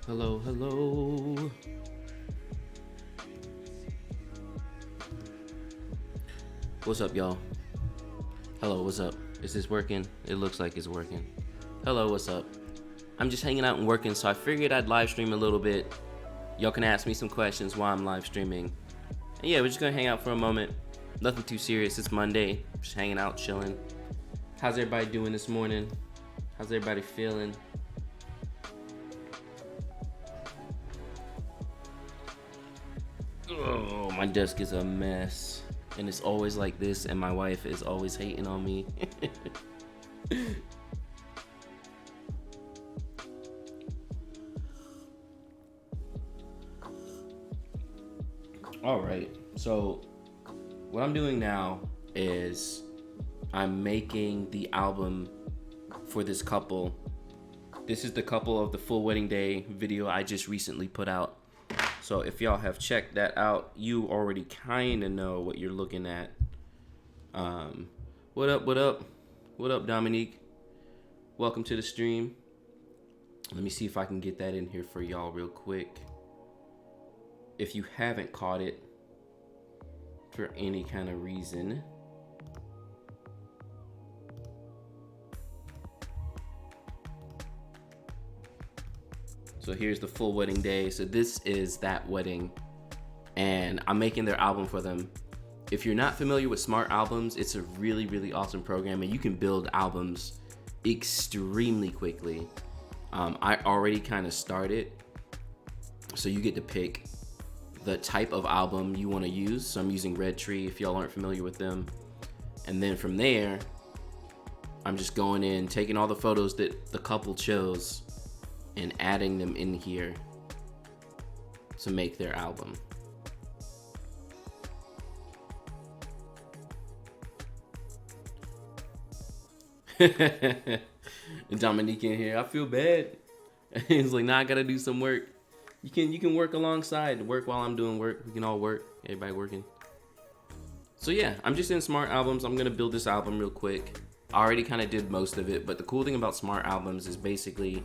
Hello, hello. What's up, y'all? Hello, what's up? Is this working? It looks like it's working. Hello, what's up? I'm just hanging out and working, so I figured I'd live stream a little bit. Y'all can ask me some questions while I'm live streaming. And yeah, we're just gonna hang out for a moment. Nothing too serious. It's Monday. Just hanging out, chilling. How's everybody doing this morning? How's everybody feeling? Oh, my desk is a mess. And it's always like this, and my wife is always hating on me. All right, so what I'm doing now is I'm making the album for this couple. This is the couple of the full wedding day video I just recently put out. So if y'all have checked that out, you already kind of know what you're looking at. What up, what up? What up, Dominique? Welcome to the stream. Let me see if I can get that in here for y'all real quick. If you haven't caught it for any kind of reason. So here's the full wedding day. So this is that wedding, and I'm making their album for them. If you're not familiar with Smart Albums, it's a really, really awesome program, and you can build albums extremely quickly. I already kind of started, so you get to pick the type of album you want to use. So I'm using Red Tree if y'all aren't familiar with them. And then from there, I'm just going in, taking all the photos that the couple chose and adding them in here to make their album. Dominique in here, I feel bad. He's like, nah, I gotta do some work. You can work alongside, work while I'm doing work. We can all work, everybody working. So yeah, I'm just in Smart Albums. I'm gonna build this album real quick. I already kind of did most of it, but the cool thing about Smart Albums is basically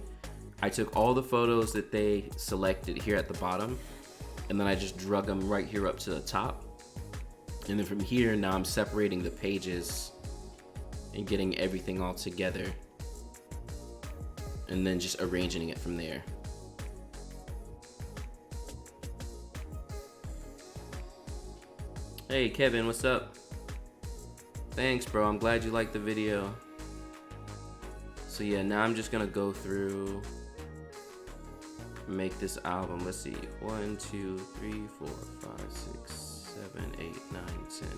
I took all the photos that they selected here at the bottom, and then I just drug them right here up to the top. And then from here, now I'm separating the pages and getting everything all together, and then just arranging it from there. Hey Kevin, what's up? Thanks, bro. I'm glad you liked the video. So yeah, now I'm just gonna go through, make this album. Let's see, 1 2 3 4 5 6 7 8 9 10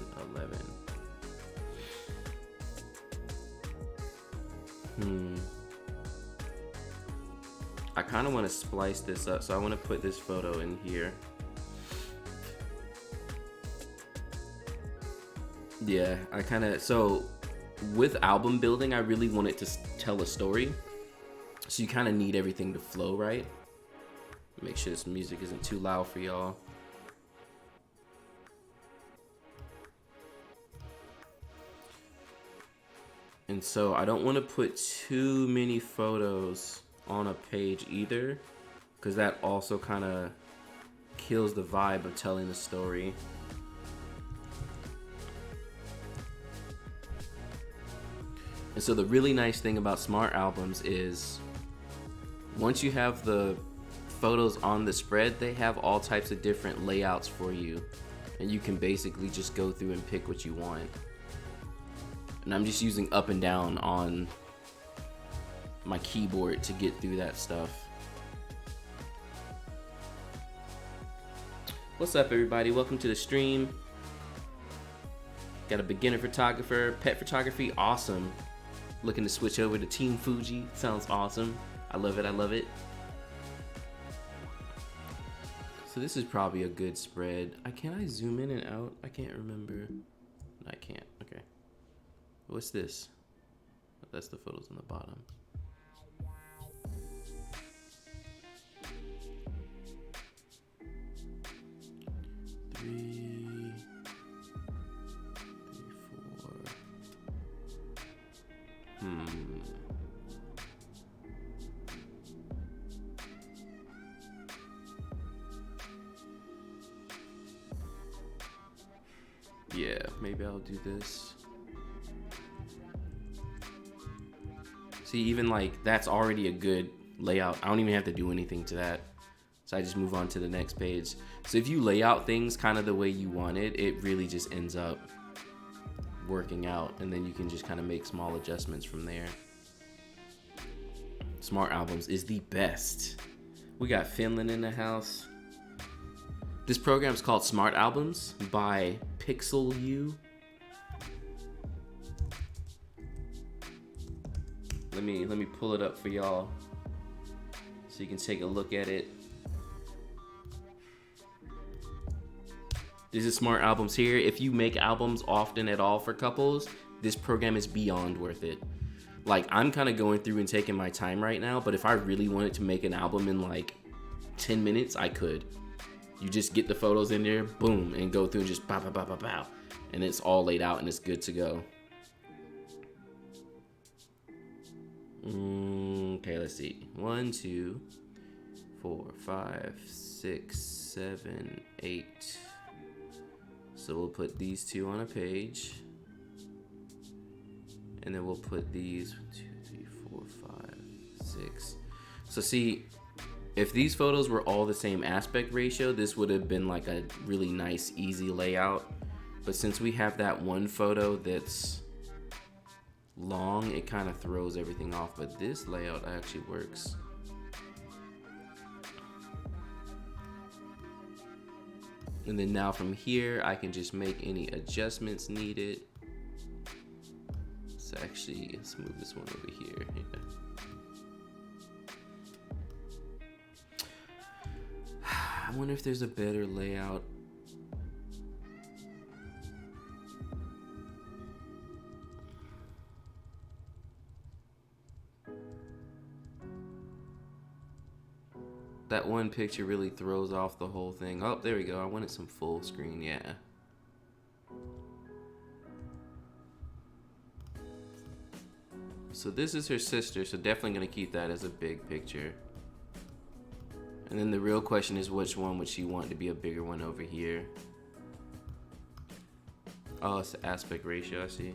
11. I kind of want to splice this up, so I want to put this photo in here. Yeah, I kind of, so with album building, I really want it to tell a story, so you kind of need everything to flow right. Make sure this music isn't too loud for y'all. And so I don't want to put too many photos on a page either, because that also kind of kills the vibe of telling the story. And so the really nice thing about Smart Albums is once you have the photos on the spread, they have all types of different layouts for you, and you can basically just go through and pick what you want. And I'm just using up and down on my keyboard to get through that stuff. What's up, everybody? Welcome to the stream. Got a beginner photographer, pet photography, awesome. Looking to switch over to Team Fuji, sounds awesome. I love it, I love it. So this is probably a good spread. Can I zoom in and out? I can't remember. I can't, okay. What's this? That's the photos on the bottom. Three, 4. Yeah, maybe I'll do this. See, even like that's already a good layout. I don't even have to do anything to that. So I just move on to the next page. So if you lay out things kind of the way you want it, it really just ends up working out, and then you can just kind of make small adjustments from there. Smart Albums is the best. We got Finland in the house. This program is called Smart Albums by PixelU. Let me pull it up for y'all so you can take a look at it. This is Smart Albums here. If you make albums often at all for couples, this program is beyond worth it. Like, I'm kind of going through and taking my time right now, but if I really wanted to make an album in like 10 minutes, I could. You just get the photos in there, boom, and go through and just pow, pow, pow, pow, pow. And it's all laid out and it's good to go. Okay, let's see. 1, 2, 4, 5, 6, 7, 8. So we'll put these two on a page. And then we'll put these 1, 2, 3, 4, 5, 6. So see, if these photos were all the same aspect ratio, this would have been like a really nice, easy layout. But since we have that one photo that's long, it kind of throws everything off. But this layout actually works. And then now from here, I can just make any adjustments needed. So actually, let's move this one over here. Yeah. I wonder if there's a better layout. That one picture really throws off the whole thing. Oh, there we go. I wanted some full screen, yeah. So this is her sister, so definitely gonna keep that as a big picture. And then the real question is, which one would she want to be a bigger one over here? Oh, it's the aspect ratio, I see.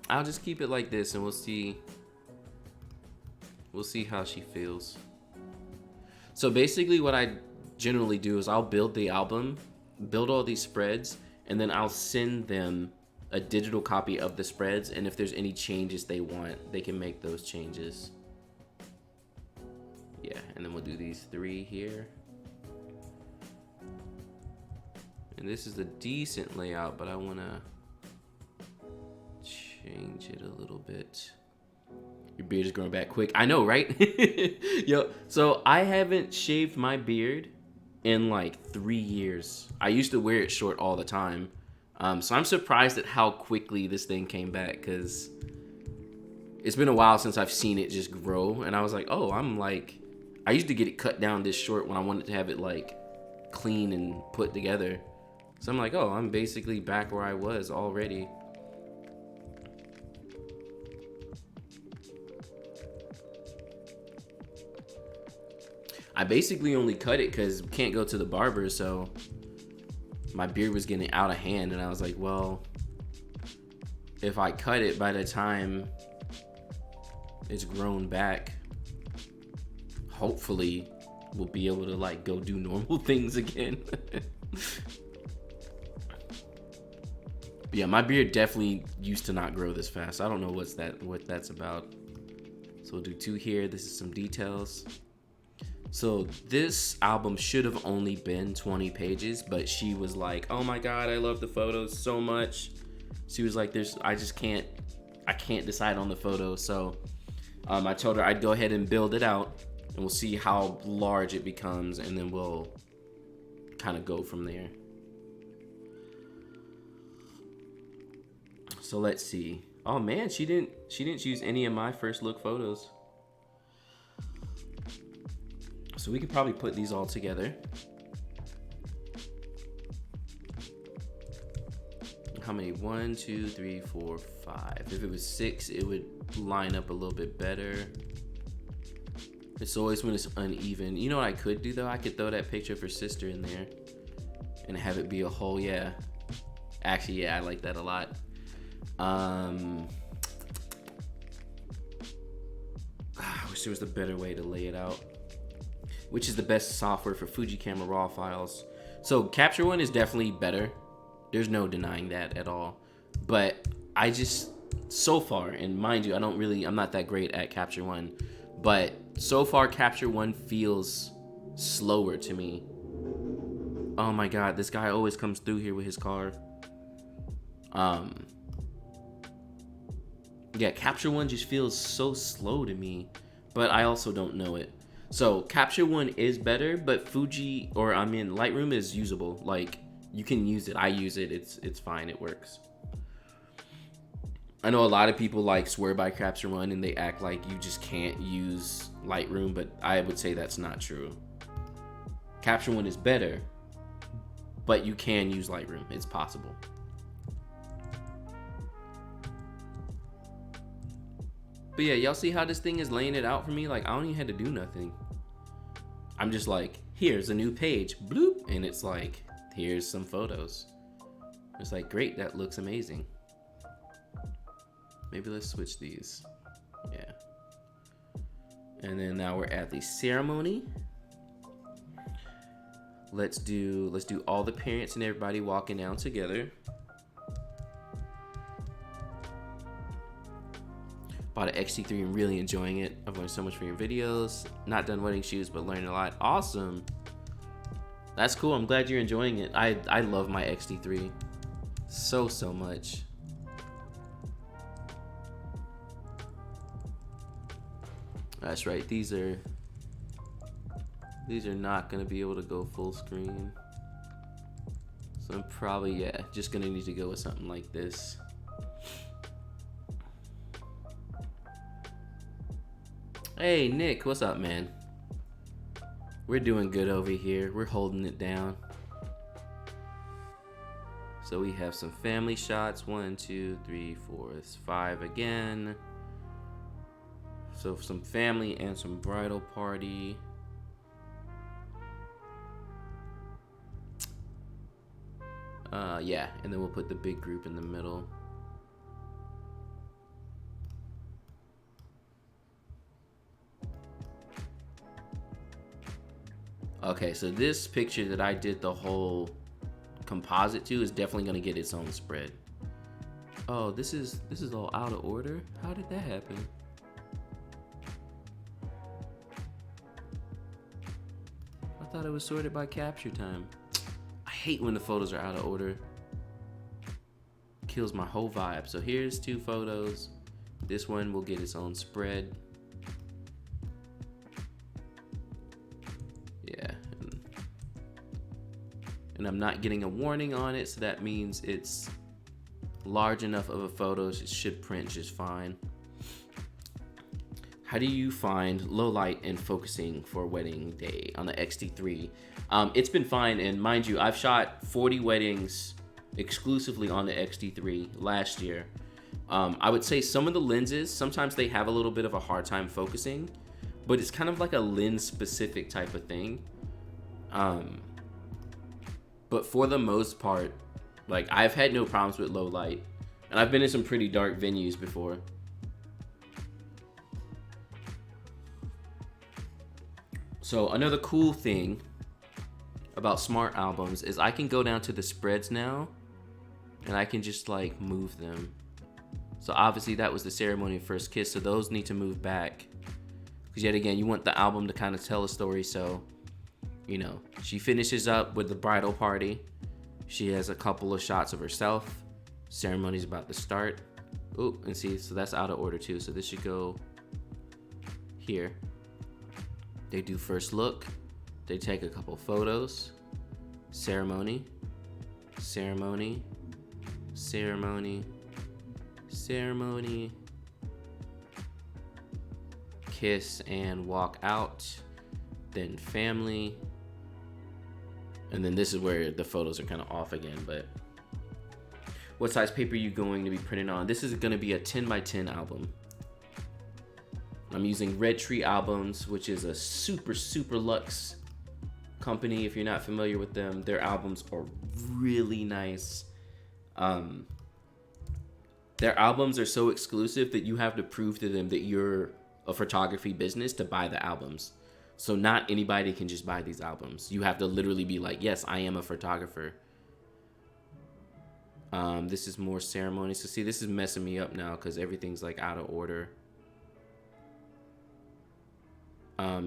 I'll just keep it like this and we'll see how she feels. So basically what I generally do is I'll build the album, build all these spreads, and then I'll send them a digital copy of the spreads, and if there's any changes they want, they can make those changes. Yeah, and then we'll do these 3 here. And this is a decent layout, but I wanna change it a little bit. Your beard is growing back quick. I know, right? Yo, so I haven't shaved my beard in like 3 years. I used to wear it short all the time. So I'm surprised at how quickly this thing came back, because it's been a while since I've seen it just grow. And I was like, oh, I used to get it cut down this short when I wanted to have it like clean and put together. So I'm like, oh, I'm basically back where I was already. I basically only cut it because we can't go to the barber, so my beard was getting out of hand, and I was like, well, if I cut it, by the time it's grown back, hopefully we'll be able to like go do normal things again. Yeah, my beard definitely used to not grow this fast. I don't know what that's about. So we'll do 2 here. This is some details. So this album should have only been 20 pages, but she was like, oh my God, I love the photos so much. She was like, I can't decide on the photos. So I told her I'd go ahead and build it out, and we'll see how large it becomes, and then we'll kind of go from there. So let's see. Oh man, she didn't choose any of my first look photos. So we could probably put these all together. How many? 1, 2, 3, 4, 5. If it was 6, it would line up a little bit better. It's always when it's uneven. You know what I could do though? I could throw that picture of her sister in there and have it be a whole, yeah. Actually, yeah, I like that a lot. I wish there was a better way to lay it out. Which is the best software for Fuji Camera RAW files? So Capture One is definitely better. There's no denying that at all. But I just, so far, and mind you, I'm not that great at Capture One, but so far Capture One feels slower to me. Oh my God, this guy always comes through here with his car. Yeah, Capture One just feels so slow to me, but I also don't know it. So Capture One is better, but Lightroom is usable. Like, you can use it. I use it. It's fine. It works. I know a lot of people like swear by Capture One and they act like you just can't use Lightroom, but I would say that's not true. Capture One is better, but you can use Lightroom. It's possible. But yeah, y'all see how this thing is laying it out for me? Like, I don't even have to do nothing. I'm just like, here's a new page, bloop, and it's like, here's some photos. It's like, great, that looks amazing. Maybe let's switch these. Yeah. And then now we're at the ceremony. Let's do all the parents and everybody walking down together. Bought an X-T3 and really enjoying it. I've learned so much from your videos. Not done wedding shoots, but learning a lot. Awesome. That's cool. I'm glad you're enjoying it. I love my X-T3 so much. That's right. These are not gonna be able to go full screen. So I'm probably, just gonna need to go with something like this. Hey, Nick, what's up, man? We're doing good over here. We're holding it down. So we have some family shots. 1, 2, 3, 4, it's 5 again. So some family and some bridal party. Yeah, and then we'll put the big group in the middle. Okay, so this picture that I did the whole composite to is definitely gonna get its own spread. Oh, this is all out of order? How did that happen? I thought it was sorted by capture time. I hate when the photos are out of order. Kills my whole vibe. So here's 2 photos. This one will get its own spread. Yeah. And I'm not getting a warning on it, so that means it's large enough of a photo, it should print just fine. How do you find low light and focusing for wedding day on the X-T3? It's been fine, and mind you, I've shot 40 weddings exclusively on the X-T3 last year. I would say some of the lenses, sometimes they have a little bit of a hard time focusing, but it's kind of like a lens specific type of thing. But for the most part, like, I've had no problems with low light, and I've been in some pretty dark venues before. So another cool thing about smart albums is I can go down to the spreads now and I can just like move them. So obviously that was the ceremony of first kiss, so those need to move back. Because yet again, you want the album to kind of tell a story. So, you know, she finishes up with the bridal party. She has a couple of shots of herself. Ceremony's about to start. Oh, and see, so that's out of order too. So this should go here. They do first look. They take a couple photos. Ceremony. Ceremony. Ceremony. Ceremony. Kiss and walk out. Then family. And then this is where the photos are kind of off again, but what size paper are you going to be printing on? This is going to be a 10 by 10 album. I'm using Red Tree Albums, which is a super, super luxe company. If you're not familiar with them, their albums are really nice. Their albums are so exclusive that you have to prove to them that you're a photography business to buy the albums. So not anybody can just buy these albums. You have to literally be like, yes, I am a photographer. This is more ceremony. So see, this is messing me up now because everything's like out of order.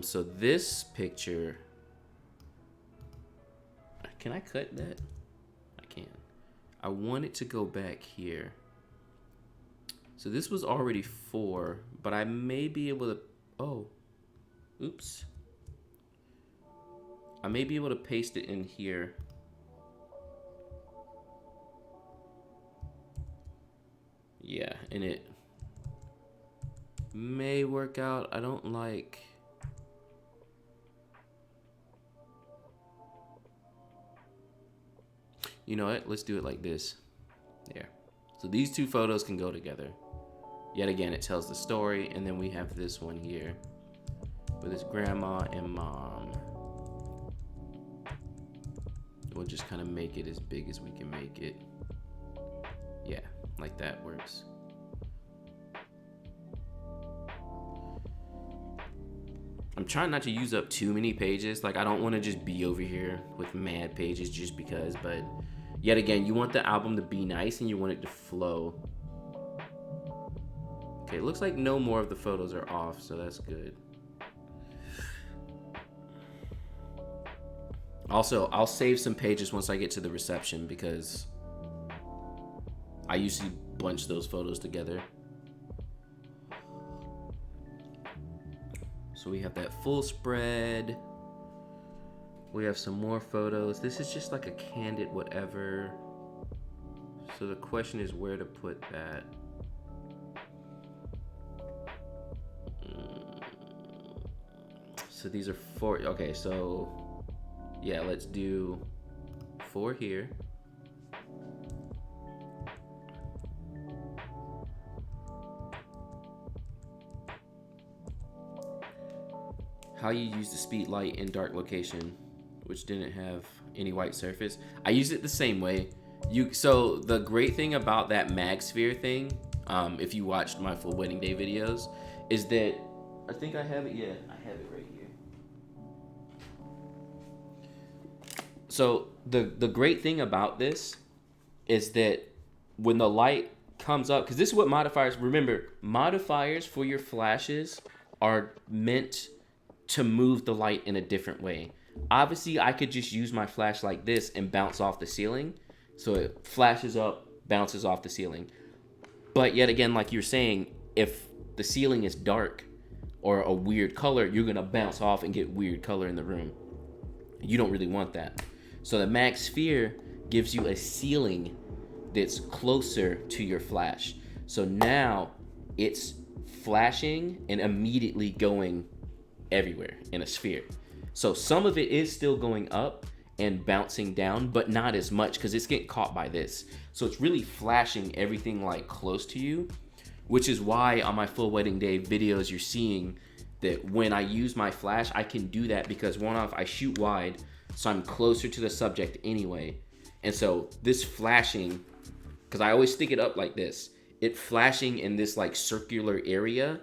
So this picture, can I cut that? I can. I want it to go back here. So this was already 4, but I may be able to, oh, oops. I may be able to paste it in here. Yeah, and it may work out. I don't like, you know what? Let's do it like this. There. So these two photos can go together. Yet again, it tells the story, and then we have this one here with his grandma and mom. We'll just kind of make it as big as we can make it. Yeah, like that works. I'm trying not to use up too many pages. Like, I don't want to just be over here with mad pages just because, but yet again, you want the album to be nice and you want it to flow. Okay, it looks like no more of the photos are off, so that's good. Also, I'll save some pages once I get to the reception because I usually bunch those photos together. So we have that full spread. We have some more photos. This is just like a candid whatever. So the question is where to put that. So these are 4. Okay, so yeah, let's do 4 here. How you use the speed light in dark location, which didn't have any white surface. I use it the same way. So the great thing about that MagSphere thing, if you watched my full wedding day videos, is that I think I have it. Yeah, I have it right here. So the great thing about this is that when the light comes up, because this is what modifiers, remember, modifiers for your flashes are meant to move the light in a different way. Obviously, I could just use my flash like this and bounce off the ceiling. So it flashes up, bounces off the ceiling. But yet again, like you're saying, if the ceiling is dark or a weird color, you're gonna bounce off and get weird color in the room. You don't really want that. So the MagSphere gives you a ceiling that's closer to your flash. So now it's flashing and immediately going everywhere in a sphere. So some of it is still going up and bouncing down, but not as much because it's getting caught by this. So it's really flashing everything like close to you, which is why on my full wedding day videos, you're seeing that when I use my flash, I can do that because one off, I shoot wide, so I'm closer to the subject anyway. And so this flashing, because I always stick it up like this, it flashing in this like circular area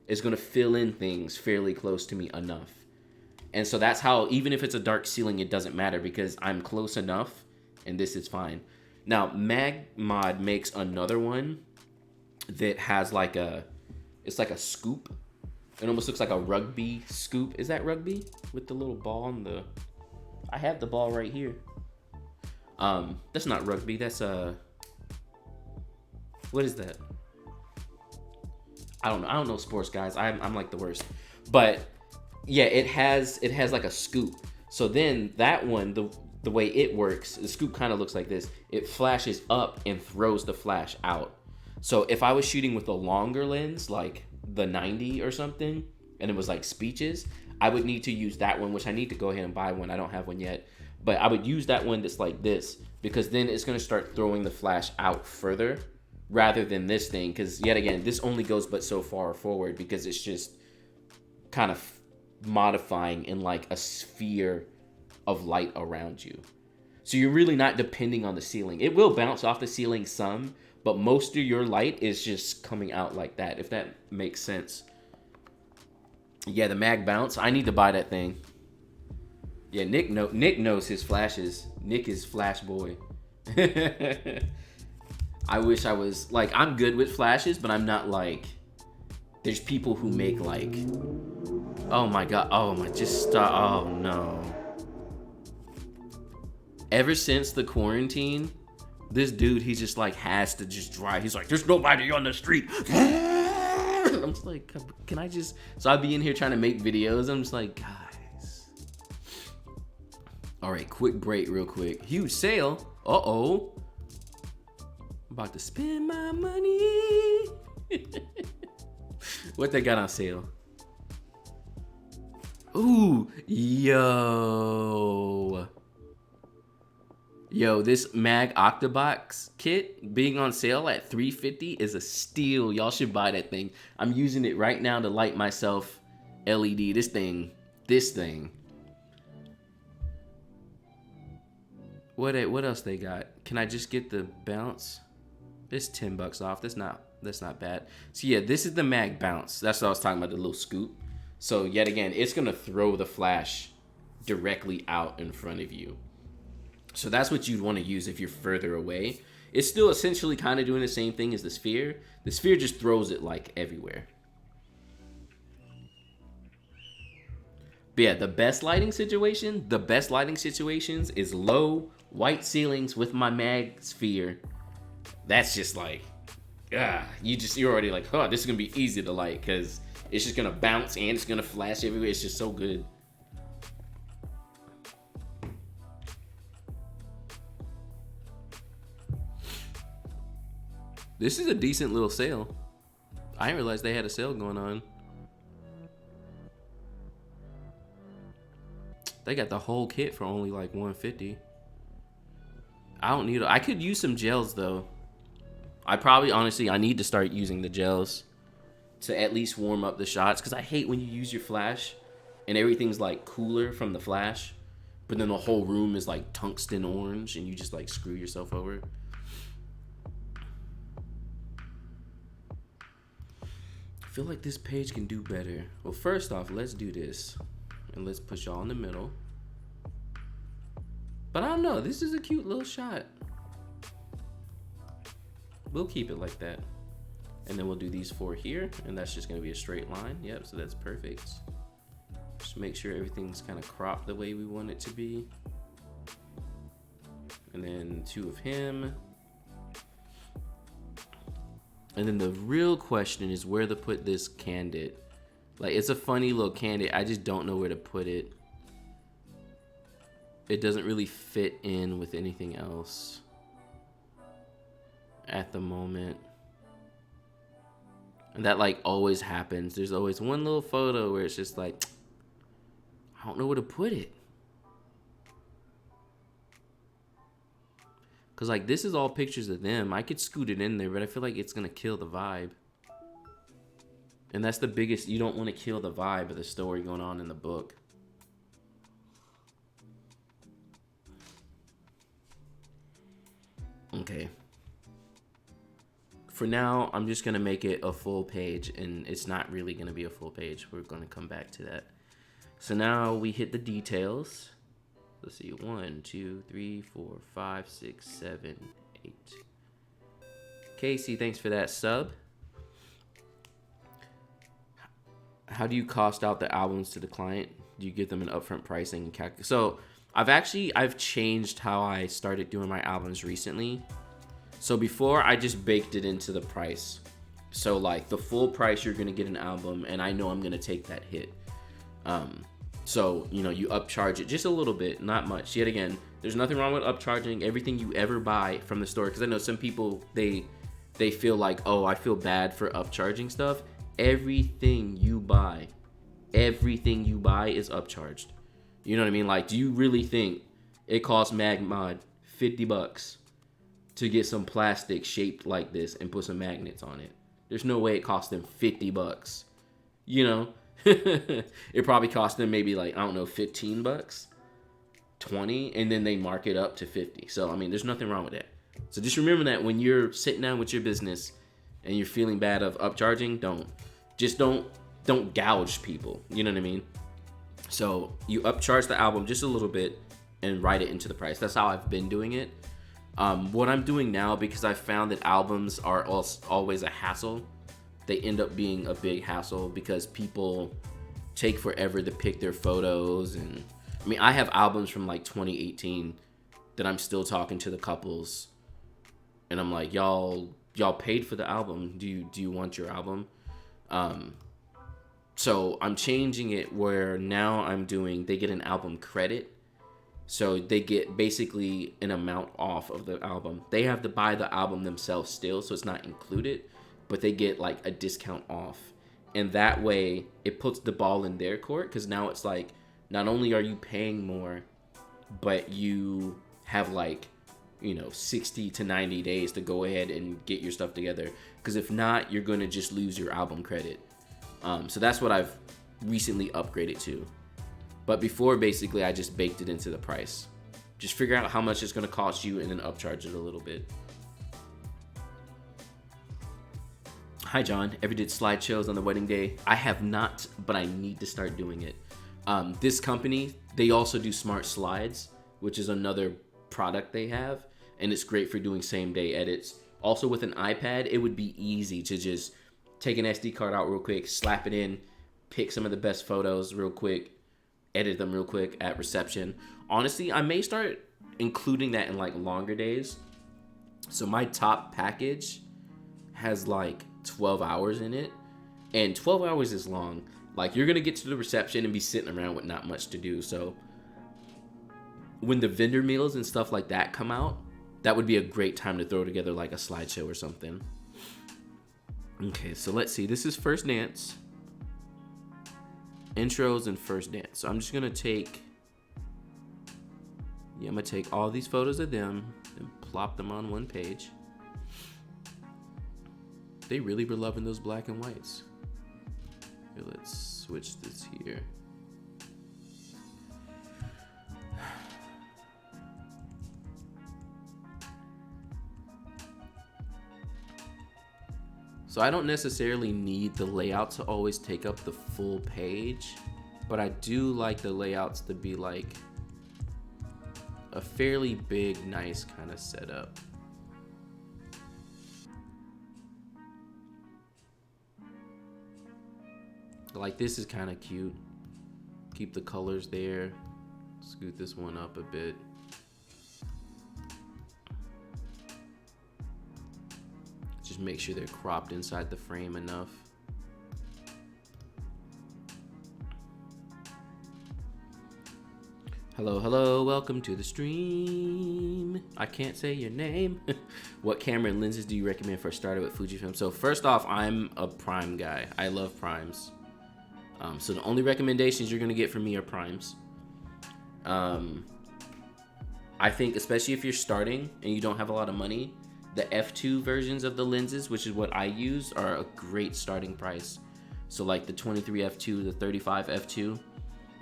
is gonna fill in things fairly close to me enough. And so that's how, even if it's a dark ceiling, it doesn't matter because I'm close enough and this is fine. Now, MagMod makes another one that has like it's like a scoop. It almost looks like a rugby scoop. Is that rugby? With the little ball on the, I have the ball right here. That's not rugby, that's what is that? I don't know sports, guys. I'm like the worst. But yeah, it has like a scoop. So then that one, the way it works, the scoop kind of looks like this. It flashes up and throws the flash out. So if I was shooting with a longer lens, like the 90 or something, and it was like speeches, I would need to use that one, which I need to go ahead and buy one. I don't have one yet. But I would use that one that's like this, because then it's going to start throwing the flash out further rather than this thing. Because yet again, this only goes but so far forward because it's just kind of modifying in like a sphere of light around you. So you're really not depending on the ceiling. It will bounce off the ceiling some, but most of your light is just coming out like that, if that makes sense. Yeah, the mag bounce. I need to buy that thing. Yeah, Nick knows his flashes. Nick is flash boy. I wish I was like, I'm good with flashes, but I'm not like, there's people who make like, oh my god, oh my, just stop, oh no. Ever since the quarantine, this dude, he just like has to just drive. He's like, there's nobody on the street. I'm just like, can I just, so I'd be in here trying to make videos. I'm just like, guys. All right, quick break real quick. Huge sale. Uh-oh. I'm about to spend my money. What they got on sale? Ooh, yo, this Mag Octabox kit being on sale at $350 is a steal. Y'all should buy that thing. I'm using it right now to light myself LED. This thing. What else they got? Can I just get the bounce? It's $10 off. That's not bad. So yeah, this is the Mag Bounce. That's what I was talking about, the little scoop. So yet again, it's gonna throw the flash directly out in front of you. So that's what you'd want to use if you're further away. It's still essentially kind of doing the same thing as the sphere. The sphere just throws it like everywhere. But yeah, the best lighting situations is low white ceilings with my mag sphere. That's just like, you're already like, oh, this is gonna be easy to light because it's just gonna bounce and it's gonna flash everywhere. It's just so good. This is a decent little sale. I didn't realize they had a sale going on. They got the whole kit for only like $150. I could use some gels though. I need to start using the gels to at least warm up the shots, because I hate when you use your flash and everything's like cooler from the flash, but then the whole room is like tungsten orange and you just like screw yourself over. I feel like this page can do better. Well, first off, let's do this. And let's put y'all in the middle. But I don't know. This is a cute little shot. We'll keep it like that. And then we'll do these 4 here. And that's just going to be a straight line. Yep, so that's perfect. Just make sure everything's kind of cropped the way we want it to be. And then 2 of him. And then the real question is where to put this candid. Like, it's a funny little candid. I just don't know where to put it. It doesn't really fit in with anything else at the moment. And that like always happens. There's always one little photo where it's just like, I don't know where to put it. Cause like this is all pictures of them. I could scoot it in there, but I feel like it's gonna kill the vibe. And that's the biggest, you don't want to kill the vibe of the story going on in the book. Okay. For now, I'm just gonna make it a full page, and it's not really gonna be a full page. We're gonna come back to that. So now we hit the details. Let's see, 1, 2, 3, 4, 5, 6, 7, 8. Casey, thanks for that sub. How do you cost out the albums to the client? Do you give them an upfront pricing? So I've changed how I started doing my albums recently. So before, I just baked it into the price. So like the full price, you're gonna get an album, and I know I'm gonna take that hit. So, you know, you upcharge it just a little bit, not much. Yet again, there's nothing wrong with upcharging everything you ever buy from the store. Because I know some people, they feel like, oh, I feel bad for upcharging stuff. Everything you buy is upcharged. You know what I mean? Like, do you really think it costs Magmod $50 to get some plastic shaped like this and put some magnets on it? There's no way it cost them $50. You know? It probably cost them maybe like, I don't know, 15 bucks, 20, and then they mark it up to 50. So, I mean, there's nothing wrong with that. So just remember that when you're sitting down with your business and you're feeling bad of upcharging, don't gouge people. You know what I mean? So you upcharge the album just a little bit and write it into the price. That's how I've been doing it. What I'm doing now, because I found that albums are always a hassle, they end up being a big hassle because people take forever to pick their photos. And I mean, I have albums from like 2018 that I'm still talking to the couples, and I'm like, y'all paid for the album. Do you want your album? So I'm changing it where now they get an album credit. So they get basically an amount off of the album. They have to buy the album themselves still, so it's not included, but they get like a discount off. And that way it puts the ball in their court, because now it's like, not only are you paying more, but you have like, 60 to 90 days to go ahead and get your stuff together. Because if not, you're going to just lose your album credit. So that's what I've recently upgraded to. But before, basically, I just baked it into the price. Just figure out how much it's going to cost you and then upcharge it a little bit. Hi, John. Ever did slideshows on the wedding day? I have not, but I need to start doing it. This company, they also do smart slides, which is another product they have. And it's great for doing same day edits. Also with an iPad, it would be easy to just take an SD card out real quick, slap it in, pick some of the best photos real quick, edit them real quick at reception. Honestly, I may start including that in like longer days. So my top package has like 12 hours in it, and 12 hours is long. Like, you're gonna get to the reception and be sitting around with not much to do. So when the vendor meals and stuff like that come out, that would be a great time to throw together like a slideshow or something. Okay, so let's see. This is first dance, intros, and first dance. So I'm just gonna take all these photos of them and plop them on one page. They really were loving those black and whites. Okay, let's switch this here. So I don't necessarily need the layout to always take up the full page, but I do like the layouts to be like a fairly big, nice kind of setup. Like, this is kind of cute. Keep the colors there. Scoot this one up a bit. Just make sure they're cropped inside the frame enough. Hello, welcome to the stream. I can't say your name. What camera and lenses do you recommend for a starter with Fujifilm? So first off, I'm a prime guy. I love primes. So the only recommendations you're gonna get from me are primes. I think especially if you're starting and you don't have a lot of money, the f2 versions of the lenses, which is what I use, are a great starting price. So like the 23 f2, the 35 f2.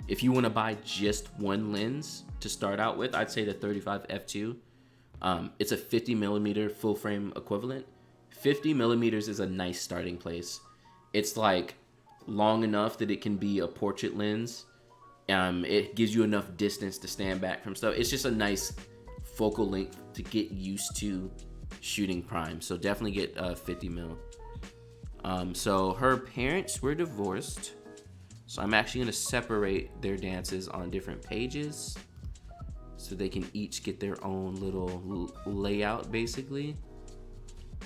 If you want to buy just one lens to start out with, I'd say the 35 f2. It's a 50 millimeter full frame equivalent. 50 millimeters is a nice starting place. It's like long enough that it can be a portrait lens. It gives you enough distance to stand back from stuff. It's just a nice focal length to get used to shooting prime. So definitely get 50 mil. So her parents were divorced. So I'm actually going to separate their dances on different pages so they can each get their own little layout, basically.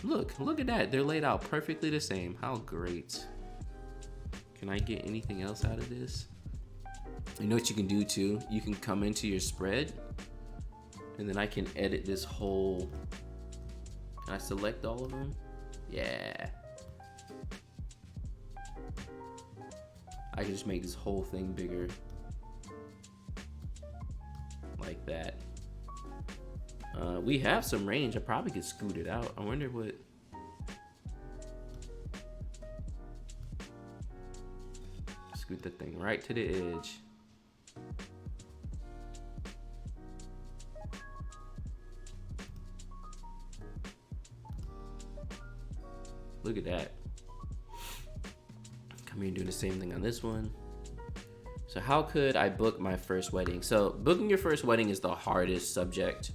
Look at that. They're laid out perfectly the same. How great. Can I get anything else out of this? You know what you can do too? You can come into your spread and then I can edit this whole. Can I select all of them? Yeah. I can just make this whole thing bigger. Like that. We have some range. I probably could scoot it out. I wonder what. Scoot the thing right to the edge. Look at that. Come here and do the same thing on this one. So how could I book my first wedding? So booking your first wedding is the hardest subject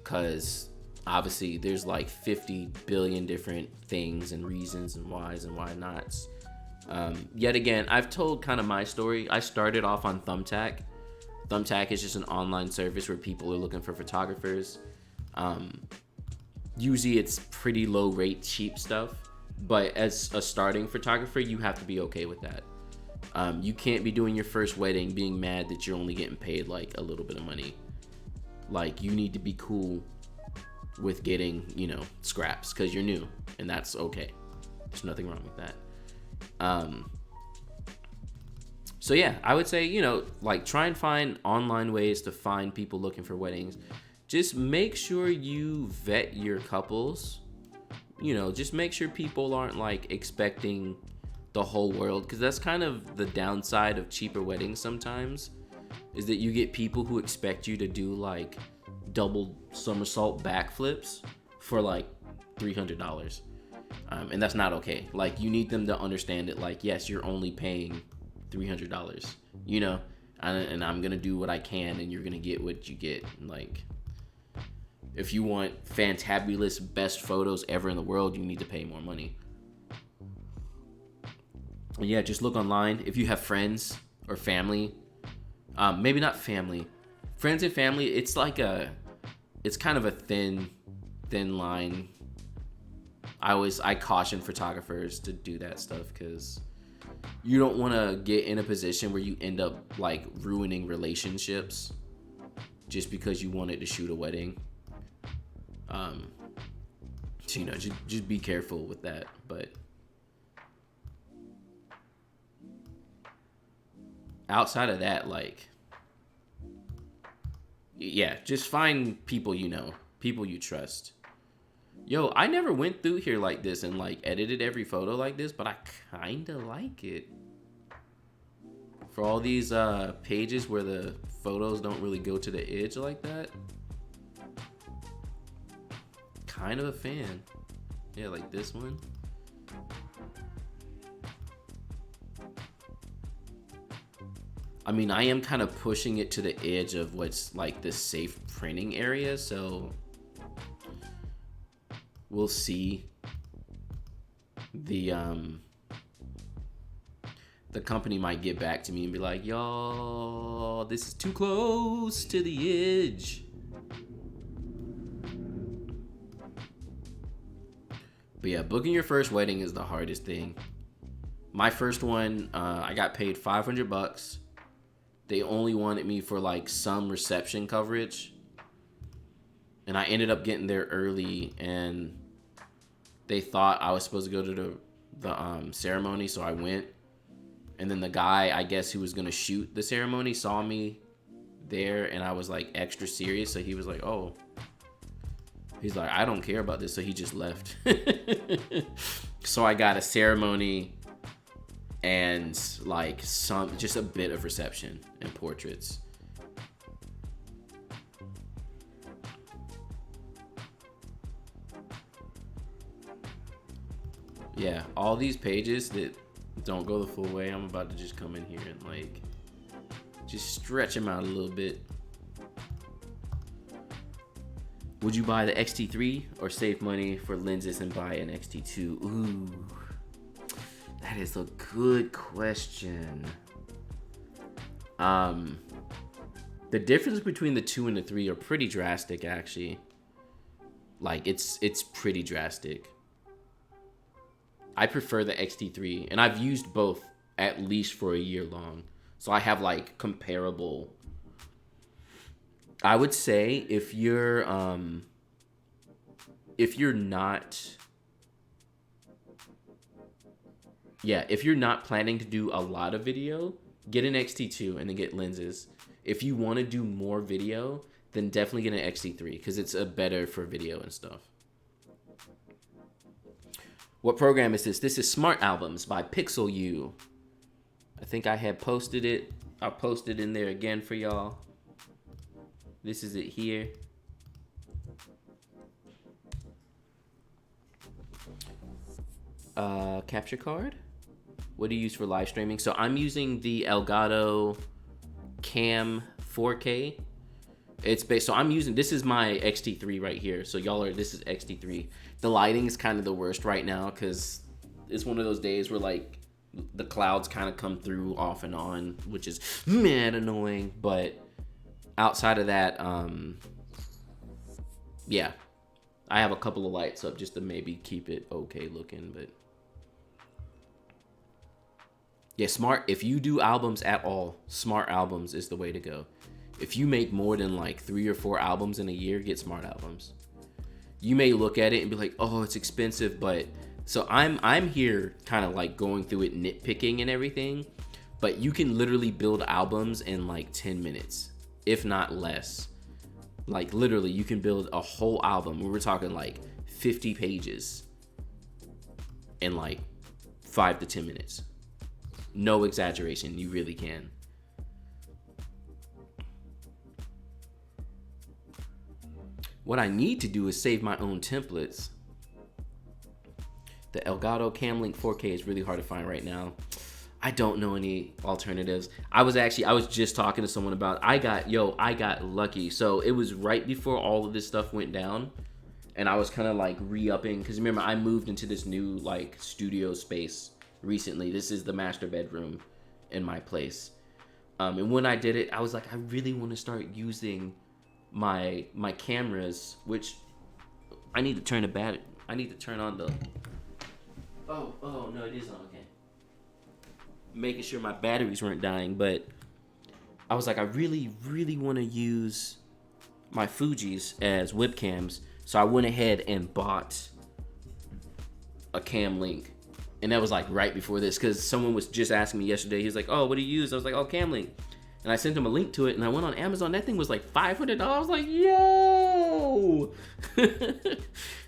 because obviously there's like 50 billion different things and reasons and whys and why nots. Yet again, I've told kind of my story. I started off on Thumbtack. Thumbtack is just an online service where people are looking for photographers. Usually it's pretty low rate, cheap stuff. But as a starting photographer, you have to be okay with that. You can't be doing your first wedding being mad that you're only getting paid like a little bit of money. Like, you need to be cool with getting, you know, scraps because you're new, and that's okay. There's nothing wrong with that. So yeah, I would say, you know, like, try and find online ways to find people looking for weddings. Just make sure you vet your couples. You know, just make sure people aren't like expecting the whole world, because that's kind of the downside of cheaper weddings sometimes, is that you get people who expect you to do like double somersault backflips for like $300. And that's not okay. Like, you need them to understand it. Like, yes, you're only paying $300, you know, and I'm gonna do what I can, and you're gonna get what you get. Like, if you want fantabulous best photos ever in the world, you need to pay more money. And yeah, just look online. If you have friends or family, maybe not family, friends and family, it's kind of a thin line. I caution photographers to do that stuff because you don't want to get in a position where you end up like ruining relationships just because you wanted to shoot a wedding. So, you know, just be careful with that. But outside of that, like, yeah, just find people you know, people you trust. Yo, I never went through here like this and like edited every photo like this, but I kind of like it. For all these pages where the photos don't really go to the edge like that, kind of a fan. Yeah, like this one. I mean, I am kind of pushing it to the edge of what's like the safe printing area, so we'll see. The company might get back to me and be like, y'all, this is too close to the edge. But yeah, booking your first wedding is the hardest thing. My first one, I got paid $500. They only wanted me for like some reception coverage. And I ended up getting there early, and they thought I was supposed to go to the ceremony, so I went. And then the guy, I guess, who was gonna shoot the ceremony saw me there, and I was like extra serious, so he was like, oh. He's like, I don't care about this, so he just left. So I got a ceremony and like just a bit of reception and portraits. Yeah, all these pages that don't go the full way, I'm about to just come in here and like just stretch them out a little bit. Would you buy the X-T3 or save money for lenses and buy an X-T2? Ooh, that is a good question. The difference between the 2 and the 3 are pretty drastic, actually. Like, it's pretty drastic. I prefer the X-T3, and I've used both at least for a year long. So I have like comparable. I would say if you're not planning to do a lot of video, get an X-T2 and then get lenses. If you want to do more video, then definitely get an X-T3 because it's better for video and stuff. What program is this? This is Smart Albums by PixelU. I think I had posted it. I'll post it in there again for y'all. This is it here. Capture card. What do you use for live streaming? So I'm using the Elgato Cam 4K. It's based, so I'm using, this is my X-T3 right here. So y'all are, this is X-T3. The lighting is kind of the worst right now because it's one of those days where like the clouds kind of come through off and on, which is mad annoying. But outside of that, yeah, I have a couple of lights up just to maybe keep it okay looking. But yeah, smart, if you do albums at all, Smart Albums is the way to go. If you make more than like 3 or 4 albums in a year, get Smart Albums. You may look at it and be like, oh, it's expensive, but so I'm here kind of like going through it, nitpicking and everything, but you can literally build albums in like 10 minutes, if not less. Like literally you can build a whole album. We were talking like 50 pages in like 5 to 10 minutes. No exaggeration, you really can. What I need to do is save my own templates. The Elgato Camlink 4K is really hard to find right now. I don't know any alternatives. I was just talking to someone about, I got lucky. So it was right before all of this stuff went down. And I was kind of like re-upping, because remember, I moved into this new like studio space recently. This is the master bedroom in my place. And when I did it, I was like, I really want to start using my cameras, which I need to turn the battery. I need to turn on the. Oh no, it is on. Okay. Making sure my batteries weren't dying, but I was like, I really want to use my Fujis as webcams, so I went ahead and bought a Camlink, and that was like right before this, because someone was just asking me yesterday. He was like, "Oh, what do you use?" I was like, "Oh, Camlink." And I sent him a link to it, and I went on Amazon. That thing was like $500. I was like, yo!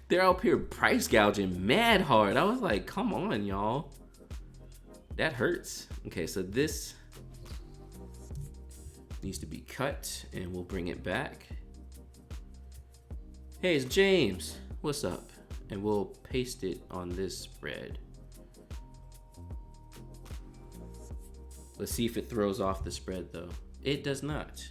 They're up here price gouging mad hard. I was like, come on, y'all. That hurts. Okay, so this needs to be cut, and we'll bring it back. Hey, it's James. What's up? And we'll paste it on this spread. Let's see if it throws off the spread though. It does not.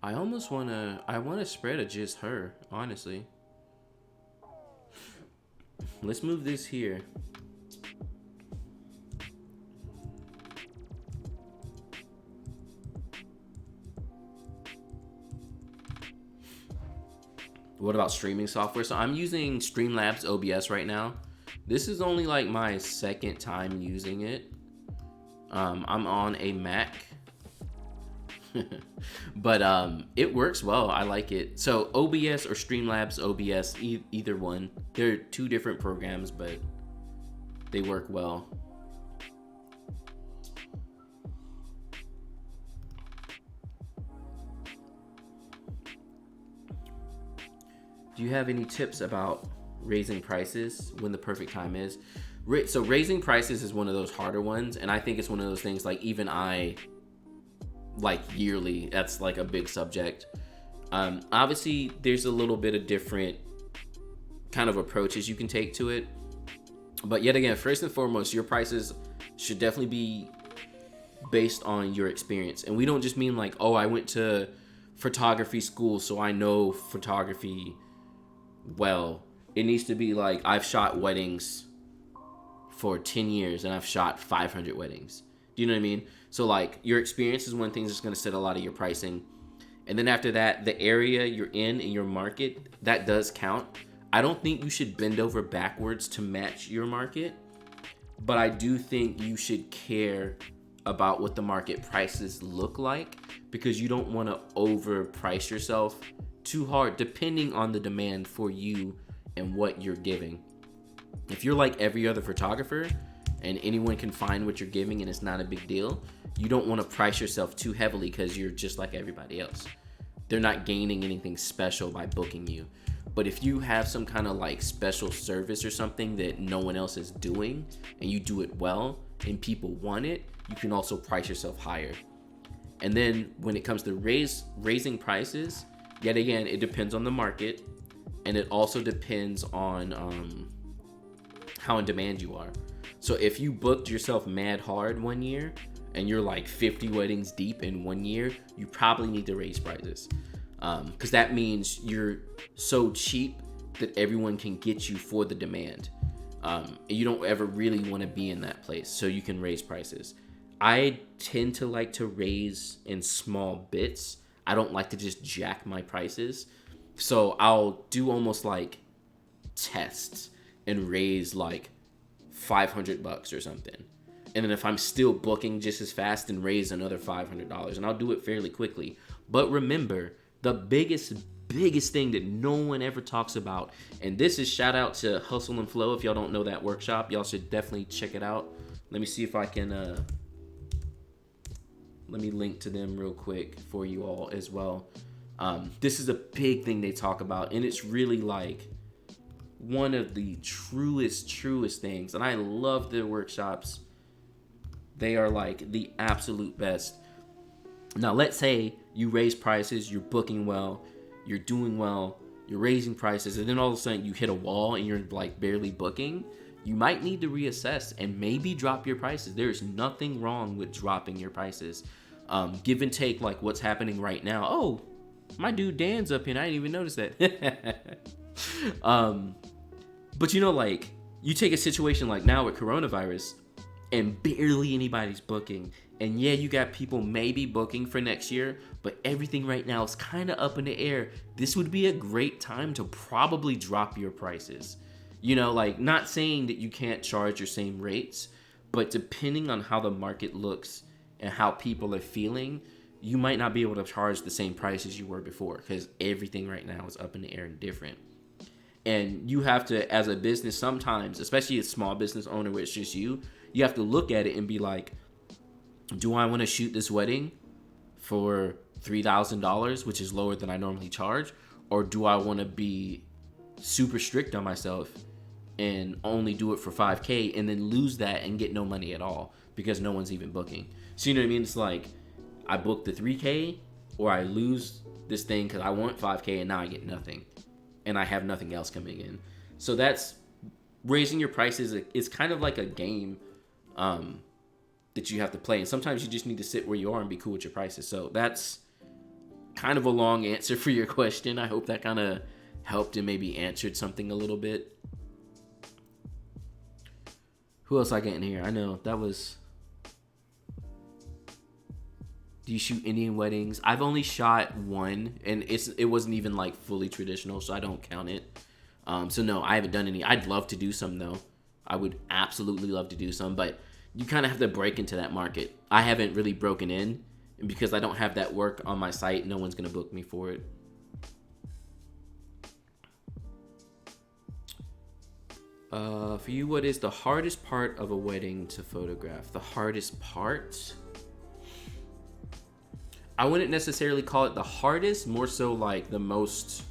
I want to spread of just her, honestly. Let's move this here. What about streaming software? So I'm using Streamlabs OBS right now. This is only like my second time using it. I'm on a Mac. But it works well. I like it. So OBS or Streamlabs OBS, either one. They're 2 different programs, but they work well. Do you have any tips about raising prices when the perfect time is? So raising prices is one of those harder ones, and I think it's one of those things like even I, like yearly, that's like a big subject. Obviously, there's a little bit of different kind of approaches you can take to it. But yet again, first and foremost, your prices should definitely be based on your experience. And we don't just mean like, oh, I went to photography school, so I know photography well. It needs to be like, I've shot weddings for 10 years and I've shot 500 weddings. Do you know what I mean? So like your experience is one thing that's going to set a lot of your pricing. And then after that, the area you're in your market, that does count. I don't think you should bend over backwards to match your market, but I do think you should care about what the market prices look like, because you don't want to overprice yourself too hard depending on the demand for you and what you're giving. If you're like every other photographer and anyone can find what you're giving and it's not a big deal, you don't want to price yourself too heavily because you're just like everybody else. They're not gaining anything special by booking you. But if you have some kind of like special service or something that no one else is doing and you do it well and people want it, you can also price yourself higher. And then when it comes to raising prices, yet again, it depends on the market, and it also depends on how in demand you are. So if you booked yourself mad hard one year and you're like 50 weddings deep in 1 year, you probably need to raise prices. Because that means you're so cheap that everyone can get you for the demand. You don't ever really want to be in that place, so you can raise prices. I tend to like to raise in small bits. I don't like to just jack my prices. So I'll do almost like tests and raise like $500 or something. And then if I'm still booking just as fast, then raise another $500. And I'll do it fairly quickly. But remember, the biggest thing that no one ever talks about, and this is shout out to Hustle and Flow. If y'all don't know that workshop, y'all should definitely check it out. Let me see if I can let me link to them real quick for you all as well. This is a big thing they talk about, and it's really like one of the truest things. And I love their workshops. They are like the absolute best. Now, let's say you raise prices, you're booking well, you're doing well, you're raising prices, and then all of a sudden you hit a wall and you're like barely booking. You might need to reassess and maybe drop your prices. There's nothing wrong with dropping your prices. Give and take, like what's happening right now. Oh, my dude Dan's up here. I didn't even notice that. But you know, like you take a situation like now with coronavirus and barely anybody's booking. And yeah, you got people maybe booking for next year, but everything right now is kind of up in the air. This would be a great time to probably drop your prices. You know, like not saying that you can't charge your same rates, but depending on how the market looks and how people are feeling, you might not be able to charge the same price as you were before because everything right now is up in the air and different. And you have to, as a business sometimes, especially a small business owner where it's just you have to look at it and be like, do I want to shoot this wedding for $3,000, which is lower than I normally charge? Or do I want to be super strict on myself and only do it for $5K and then lose that and get no money at all because no one's even booking? So you know what I mean? It's like I booked the $3K or I lose this thing because I want $5K and now I get nothing and I have nothing else coming in. So that's raising your prices. It's kind of like a game that you have to play, and sometimes you just need to sit where you are and be cool with your prices. So that's kind of a long answer for your question. I hope that kind of helped and maybe answered something a little bit. Who else I got in here? I know that was... Do you shoot Indian weddings? I've only shot one, and it wasn't even like fully traditional, so I don't count it. So no, I haven't done any. I'd love to do some though. I would absolutely love to do some, but you kind of have to break into that market. I haven't really broken in, and because I don't have that work on my site, no one's gonna book me for it. For you, what is the hardest part of a wedding to photograph? The hardest part? I wouldn't necessarily call it the hardest, more so like the most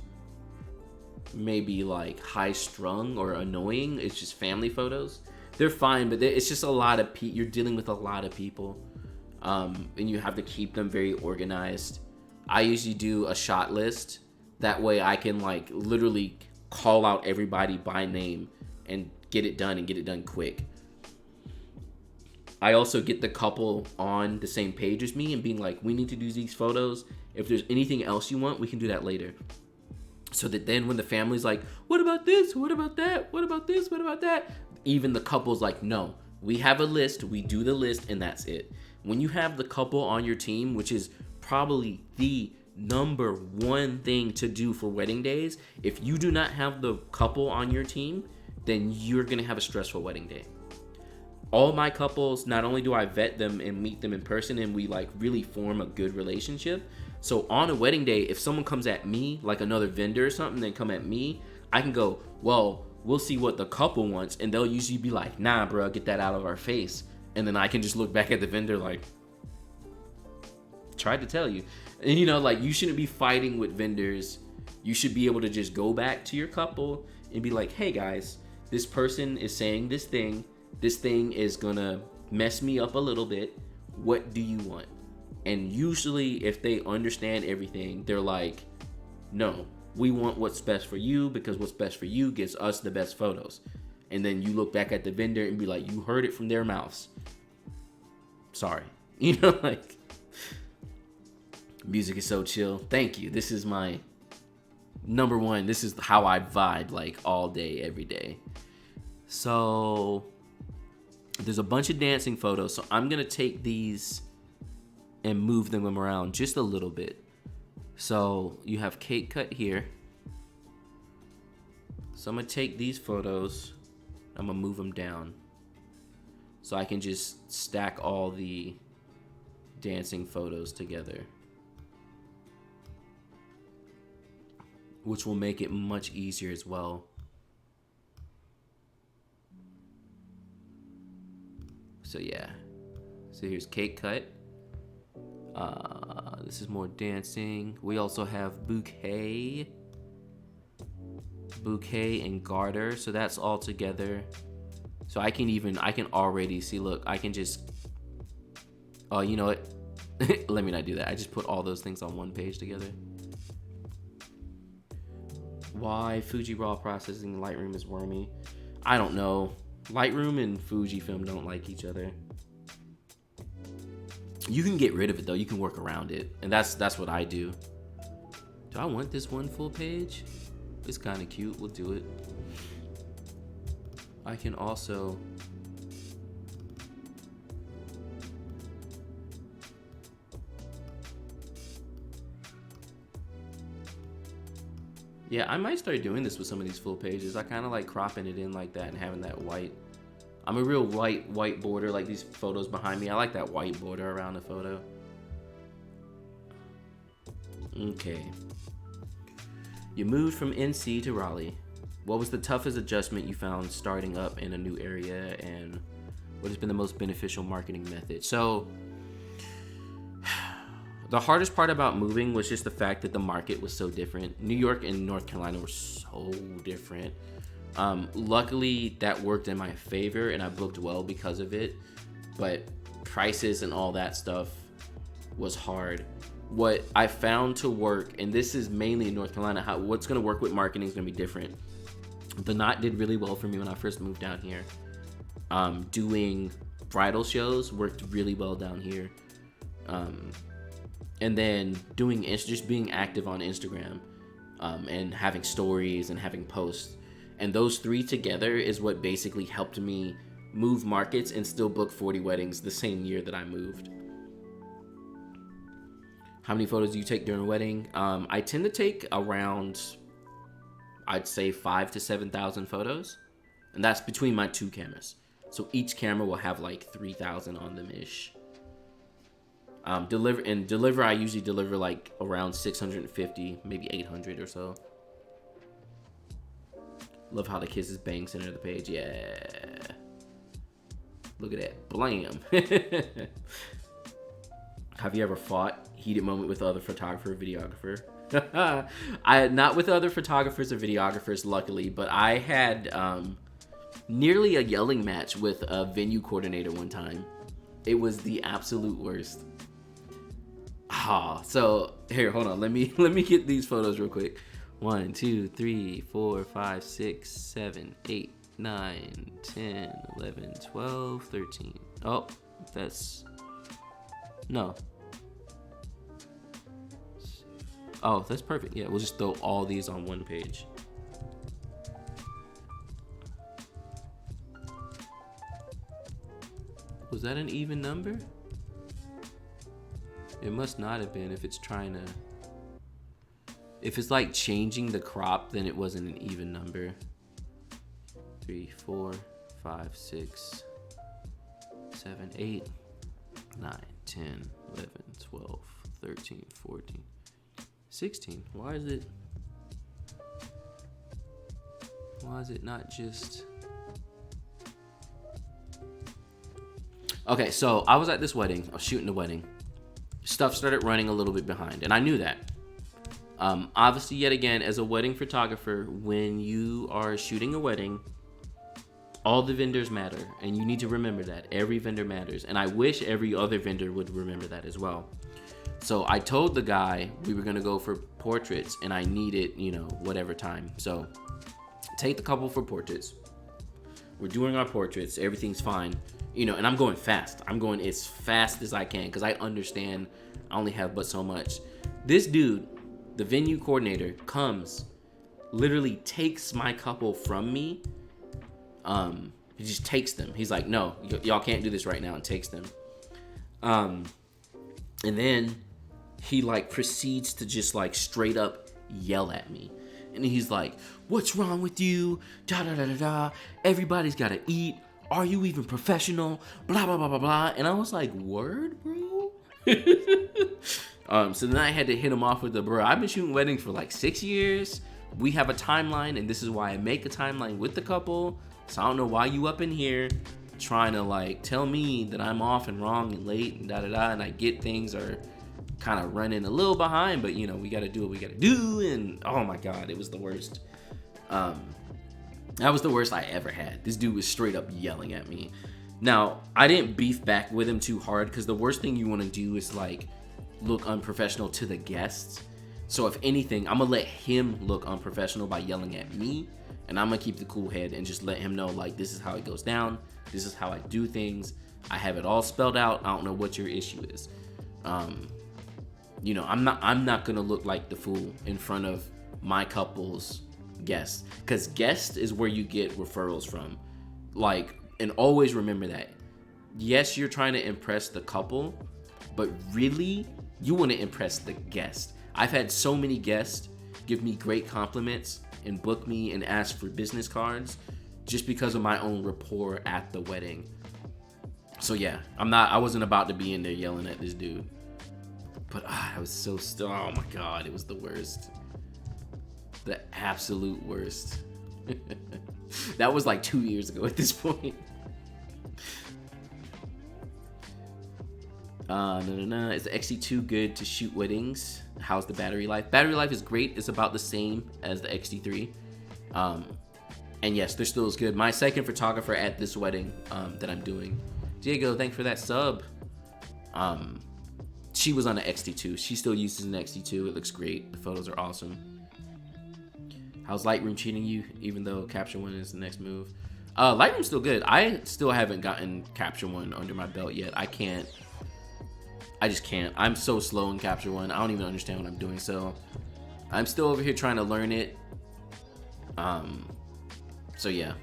maybe like high strung or annoying. It's just family photos. They're fine, but it's just a lot of you're dealing with a lot of people, and you have to keep them very organized. I usually do a shot list. That way I can like literally call out everybody by name and get it done quick. I also get the couple on the same page as me and being like, we need to do these photos. If there's anything else you want, we can do that later. So that then when the family's like, what about this? What about that? What about this? What about that? Even the couple's like, no, we have a list. We do the list and that's it. When you have the couple on your team, which is probably the number one thing to do for wedding days, if you do not have the couple on your team, then you're going to have a stressful wedding day. All my couples, not only do I vet them and meet them in person and we like really form a good relationship. So on a wedding day, if someone comes at me, like another vendor or something, then come at me, I can go, well, we'll see what the couple wants. And they'll usually be like, nah, bro, get that out of our face. And then I can just look back at the vendor like, tried to tell you. And you know, like, you shouldn't be fighting with vendors. You should be able to just go back to your couple and be like, hey guys, this person is saying this thing. This thing is gonna mess me up a little bit. What do you want? And usually if they understand everything, they're like, no, we want what's best for you, because what's best for you gives us the best photos. And then you look back at the vendor and be like, you heard it from their mouths. Sorry. You know, like, music is so chill. Thank you. This is my number one. This is how I vibe, like, all day, every day. So there's a bunch of dancing photos. So I'm going to take these and move them around just a little bit. So you have cake cut here. So I'm going to take these photos. I'm going to move them down so I can just stack all the dancing photos together, which will make it much easier as well. So yeah, so here's cake cut. This is more dancing. We also have bouquet and garter, so that's all together. So I can already see, look, I can just, oh, you know what? Let me not do that. I just put all those things on one page together. Why Fuji Raw Processing Lightroom is wormy? I don't know. Lightroom and Fujifilm don't like each other. You can get rid of it though. You can work around it, and that's what I do. Do I want this one full page? It's kind of cute. We'll do it. I can also yeah, I might start doing this with some of these full pages. I kind of like cropping it in like that and having that white. I'm a real white border, like these photos behind me. I like that white border around the photo. Okay. You moved from NC to Raleigh. What was the toughest adjustment you found starting up in a new area, and what has been the most beneficial marketing method? So the hardest part about moving was just the fact that the market was so different. New York and North Carolina were so different. Luckily, that worked in my favor, and I booked well because of it. But prices and all that stuff was hard. What I found to work, and this is mainly in North Carolina, what's going to work with marketing is going to be different. The Knot did really well for me when I first moved down here. Doing bridal shows worked really well down here. And then just being active on Instagram, and having stories and having posts. And those three together is what basically helped me move markets and still book 40 weddings the same year that I moved. How many photos do you take during a wedding? I tend to take around, I'd say 5,000 to 7,000 photos. And that's between my two cameras. So each camera will have like 3,000 on them ish. Deliver, I usually deliver like around 650, maybe 800 or so. Love how the kisses bang center of the page. Yeah. Look at that. Blam. Have you ever fought? Heated moment with other photographer or videographer? Not with other photographers or videographers, luckily, but I had nearly a yelling match with a venue coordinator one time. It was the absolute worst. So here, hold on. Let me get these photos real quick. 1, 2, 3, 4, 5, 6, 7, 8, 9, 10, 11, 12, 13. Oh, that's no. Oh, that's perfect. Yeah, we'll just throw all these on one page. Was that an even number? It must not have been if it's trying to... If it's like changing the crop, then it wasn't an even number. 3, 4, 5, 6, 7, 8, 9, 10, 11, 12, 13, 14, 16. Why is it not just... Okay, so I was at this wedding. I was shooting the wedding. stuff started running a little bit behind, and I knew that. Obviously, yet again, as a wedding photographer, when you are shooting a wedding, all the vendors matter, and you need to remember that. Every vendor matters, and I wish every other vendor would remember that as well. So I told the guy we were gonna go for portraits, and I needed, whatever time. So take the couple for portraits. We're doing our portraits. Everything's fine, and I'm going fast. I'm going as fast as I can because I understand I only have but so much. This dude, the venue coordinator, comes, literally takes my couple from me. He just takes them. He's like, no, y'all can't do this right now, and takes them. And then he proceeds to just straight up yell at me. And he's like, what's wrong with you? Da da da da da. Everybody's gotta eat. Are you even professional? Blah blah blah blah blah. And I was like, word, bro? So then I had to hit him off with bro, I've been shooting weddings for 6 years. We have a timeline, and this is why I make a timeline with the couple. So I don't know why you up in here trying to tell me that I'm off and wrong and late and da da da. And I get things are kind of running a little behind, but we got to do what we got to do. And oh my God, it was the worst. That was the worst I ever had. This dude was straight up yelling at me. Now, I didn't beef back with him too hard because the worst thing you want to do is look unprofessional to the guests. So if anything, I'm gonna let him look unprofessional by yelling at me, and I'm gonna keep the cool head and just let him know this is how it goes down. This is how I do things. I have it all spelled out. I don't know what your issue is. I'm not gonna look like the fool in front of my couple's guests, because guest is where you get referrals from. And always remember that. Yes, you're trying to impress the couple, but really, you want to impress the guest. I've had so many guests give me great compliments and book me and ask for business cards just because of my own rapport at the wedding. So yeah, I wasn't about to be in there yelling at this dude. But I was so still. Oh my God, it was the worst. The absolute worst. That was 2 years ago at this point. Is the XT2 good to shoot weddings? How's the battery life? Battery life is great. It's about the same as the XT3. And yes, they're still as good. My second photographer at this wedding that I'm doing, Diego, thanks for that sub. She was on the XT2. She still uses an XT2. It looks great. The photos are awesome. How's Lightroom cheating you, even though Capture One is the next move? Lightroom's still good. I still haven't gotten Capture One under my belt yet. I just can't. I'm so slow in Capture One. I don't even understand what I'm doing. So I'm still over here trying to learn it. So yeah,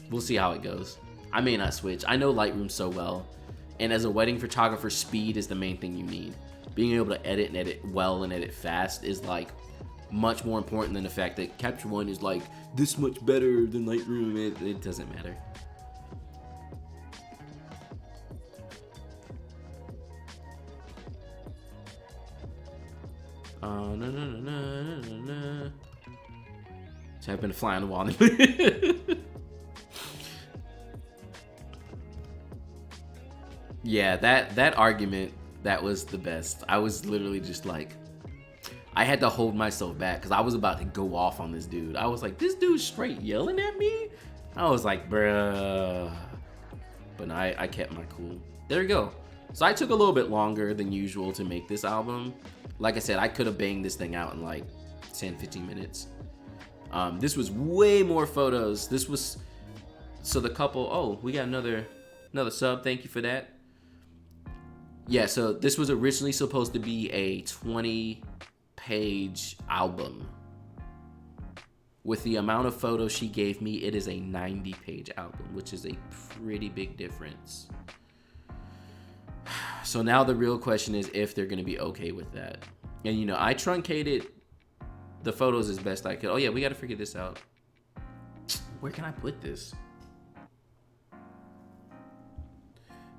we'll see how it goes. I may not switch. I know Lightroom so well. And as a wedding photographer, speed is the main thing you need. Being able to edit and edit well and edit fast is much more important than the fact that Capture One is this much better than Lightroom. It doesn't matter. So I've been flying the wall. Yeah, that argument, that was the best. I was literally just I had to hold myself back because I was about to go off on this dude. I was like, this dude's straight yelling at me? I was like, bruh. But I kept my cool. There we go. So I took a little bit longer than usual to make this album. Like I said, I could have banged this thing out in 10, 15 minutes. This was way more photos. This was, so the couple, oh, we got another sub. Thank you for that. Yeah, so this was originally supposed to be a 20-page album. With the amount of photos she gave me, it is a 90-page album, which is a pretty big difference. So now the real question is if they're going to be okay with that. And, I truncated the photos as best I could. Oh, yeah, we got to figure this out. Where can I put this?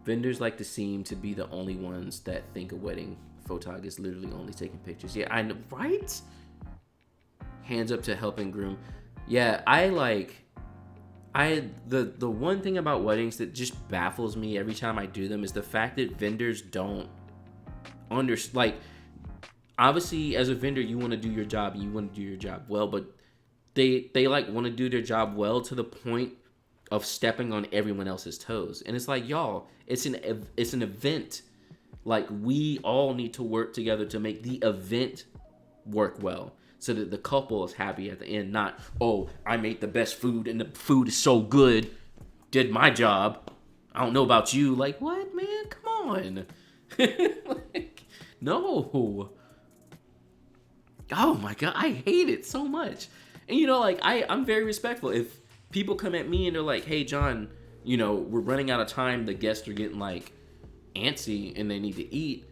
Vendors like to seem to be the only ones that think a wedding photog is literally only taking pictures. Yeah, I know, right? Hands up to helping groom. Yeah, the one thing about weddings that just baffles me every time I do them is the fact that vendors don't like, obviously as a vendor, you want to do your job and you want to do your job well, but they like want to do their job well to the point of stepping on everyone else's toes. And it's like, y'all, it's an event. Like, we all need to work together to make the event work well, so that the couple is happy at the end. Not, oh, I made the best food and the food is so good, did my job, I don't know about you. Like, what, man? Come on. Like, no. Oh my God, I hate it so much. And you know, like, I'm very respectful. If people come at me and they're like, hey John, you know, we're running out of time, the guests are getting like antsy and they need to eat,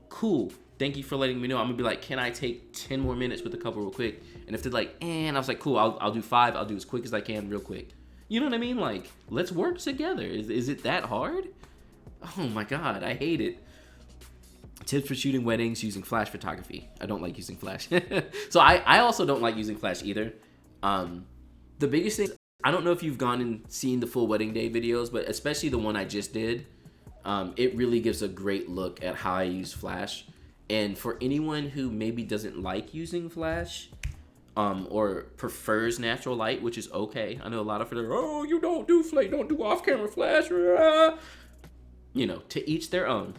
cool, thank you for letting me know. I'm gonna be like, can I take 10 more minutes with the couple real quick? And if they're like, and I was like, cool, I'll do 5, I'll do as quick as I can real quick. You know what I mean? Like, let's work together. Is it that hard? Oh my God, I hate it. Tips for shooting weddings using flash photography. I don't like using flash. So I also don't like using flash either. The biggest thing, I don't know if you've gone and seen the full wedding day videos, but especially the one I just did, it really gives a great look at how I use flash. And for anyone who maybe doesn't like using flash, or prefers natural light, which is okay. I know a lot of them are, oh, you don't do off-camera flash. You know, to each their own.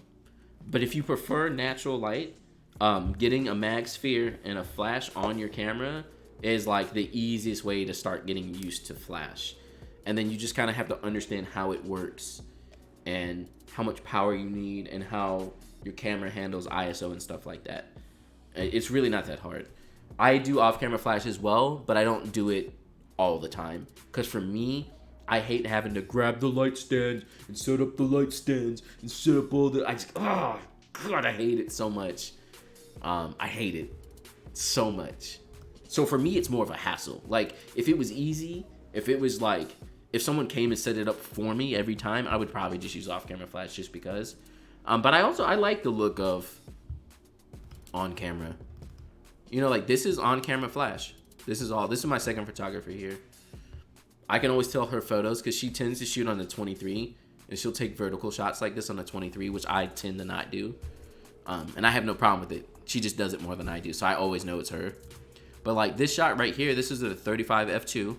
But if you prefer natural light, getting a mag sphere and a flash on your camera is like the easiest way to start getting used to flash. And then you just kind of have to understand how it works and how much power you need and how your camera handles ISO and stuff like that. It's really not that hard. I do off-camera flash as well, but I don't do it all the time. Because for me, I hate having to grab the light stands and set up the light stands and set up all the... oh, God, I hate it so much. I hate it so much. So for me, it's more of a hassle. Like, if it was easy, if it was like... if someone came and set it up for me every time, I would probably just use off-camera flash just because. But I like the look of on-camera. You know, like, this is on-camera flash. This is my second photographer here. I can always tell her photos because she tends to shoot on the 23, and she'll take vertical shots like this on the 23, which I tend to not do. And I have no problem with it. She just does it more than I do, so I always know it's her. But like this shot right here, this is a 35 f2.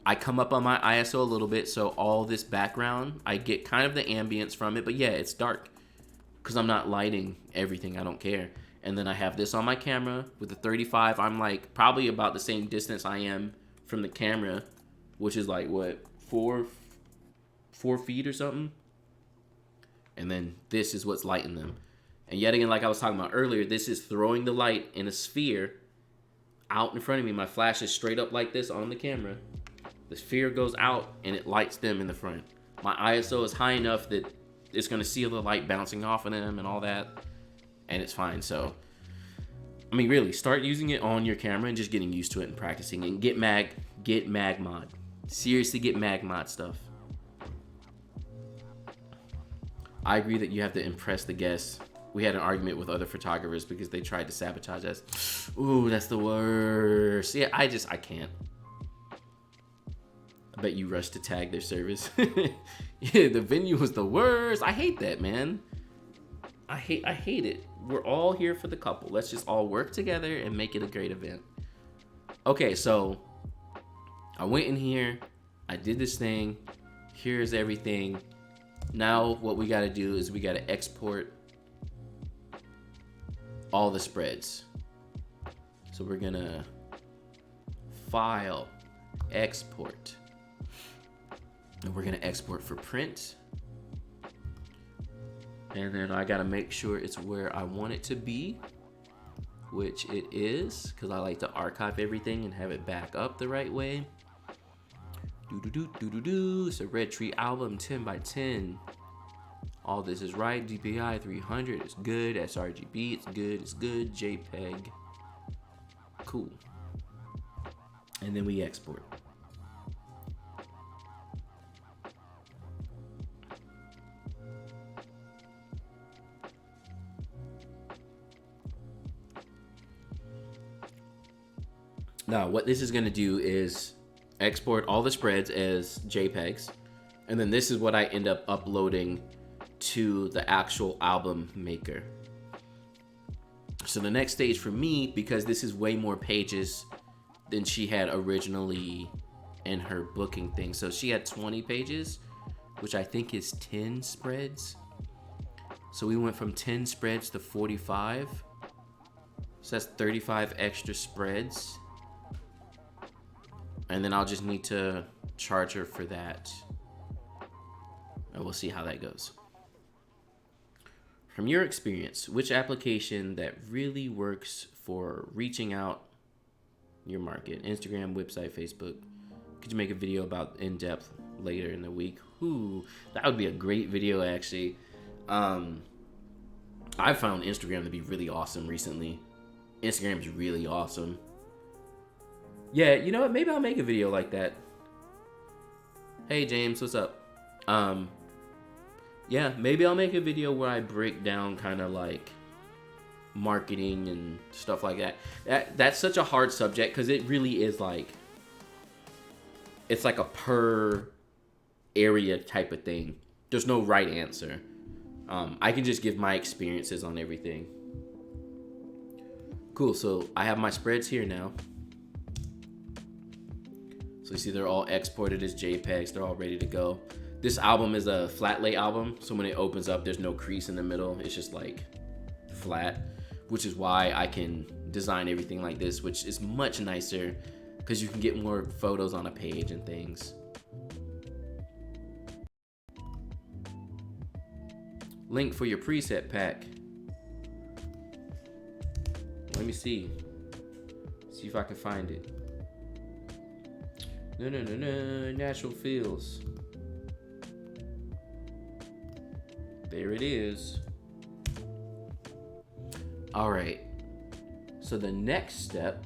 I come up on my ISO a little bit, so all this background, I get kind of the ambience from it, but yeah, it's dark because I'm not lighting everything. I don't care. And then I have this on my camera with the 35. I'm like probably about the same distance I am from the camera, which is like what, 4 feet or something. And then this is what's lighting them. And yet again, like I was talking about earlier, this is throwing the light in a sphere out in front of me. My flash is straight up like this on the camera. The sphere goes out and it lights them in the front. My ISO is high enough that it's gonna see the light bouncing off of them and all that, and it's fine. So, I mean, really, start using it on your camera and just getting used to it and practicing. And get mag mod. Seriously, get mag mod stuff. I agree that you have to impress the guests. We had an argument with other photographers because they tried to sabotage us. Ooh, that's the worst. Yeah, I can't. I bet you rushed to tag their service. Yeah, the venue was the worst. I hate that, man. I hate it. We're all here for the couple. Let's just all work together and make it a great event. Okay, so I went in here. I did this thing. Here's everything. Now what we got to do is we got to export all the spreads. So we're going to file, export. And we're gonna export for print. And then I gotta make sure it's where I want it to be, which it is, because I like to archive everything and have it back up the right way. It's a Red Tree album, 10 by 10. All this is right. DPI 300, it's good. sRGB, it's good. JPEG, cool. And then we export. Now, what this is going to do is export all the spreads as JPEGs. And then this is what I end up uploading to the actual album maker. So the next stage for me, because this is way more pages than she had originally in her booking thing. So she had 20 pages, which I think is 10 spreads. So we went from 10 spreads to 45. So that's 35 extra spreads. And then I'll just need to charge her for that. And we'll see how that goes. From your experience, which application that really works for reaching out your market? Instagram, website, Facebook. Could you make a video about in depth later in the week? Ooh, that would be a great video actually. I found Instagram to be really awesome recently. Instagram is really awesome. Yeah, you know what? Maybe I'll make a video like that. Hey James, what's up? Yeah, maybe I'll make a video where I break down kind of like marketing and stuff like that. That's such a hard subject because it really is like, it's like a per area type of thing. There's no right answer. I can just give my experiences on everything. Cool, so I have my spreads here now. So you see they're all exported as JPEGs. They're all ready to go. This album is a flat lay album, so when it opens up, there's no crease in the middle. It's just like flat, which is why I can design everything like this, which is much nicer because you can get more photos on a page and things. Link for your preset pack. Let me see. See if I can find it. No, natural feels. There it is. All right. So the next step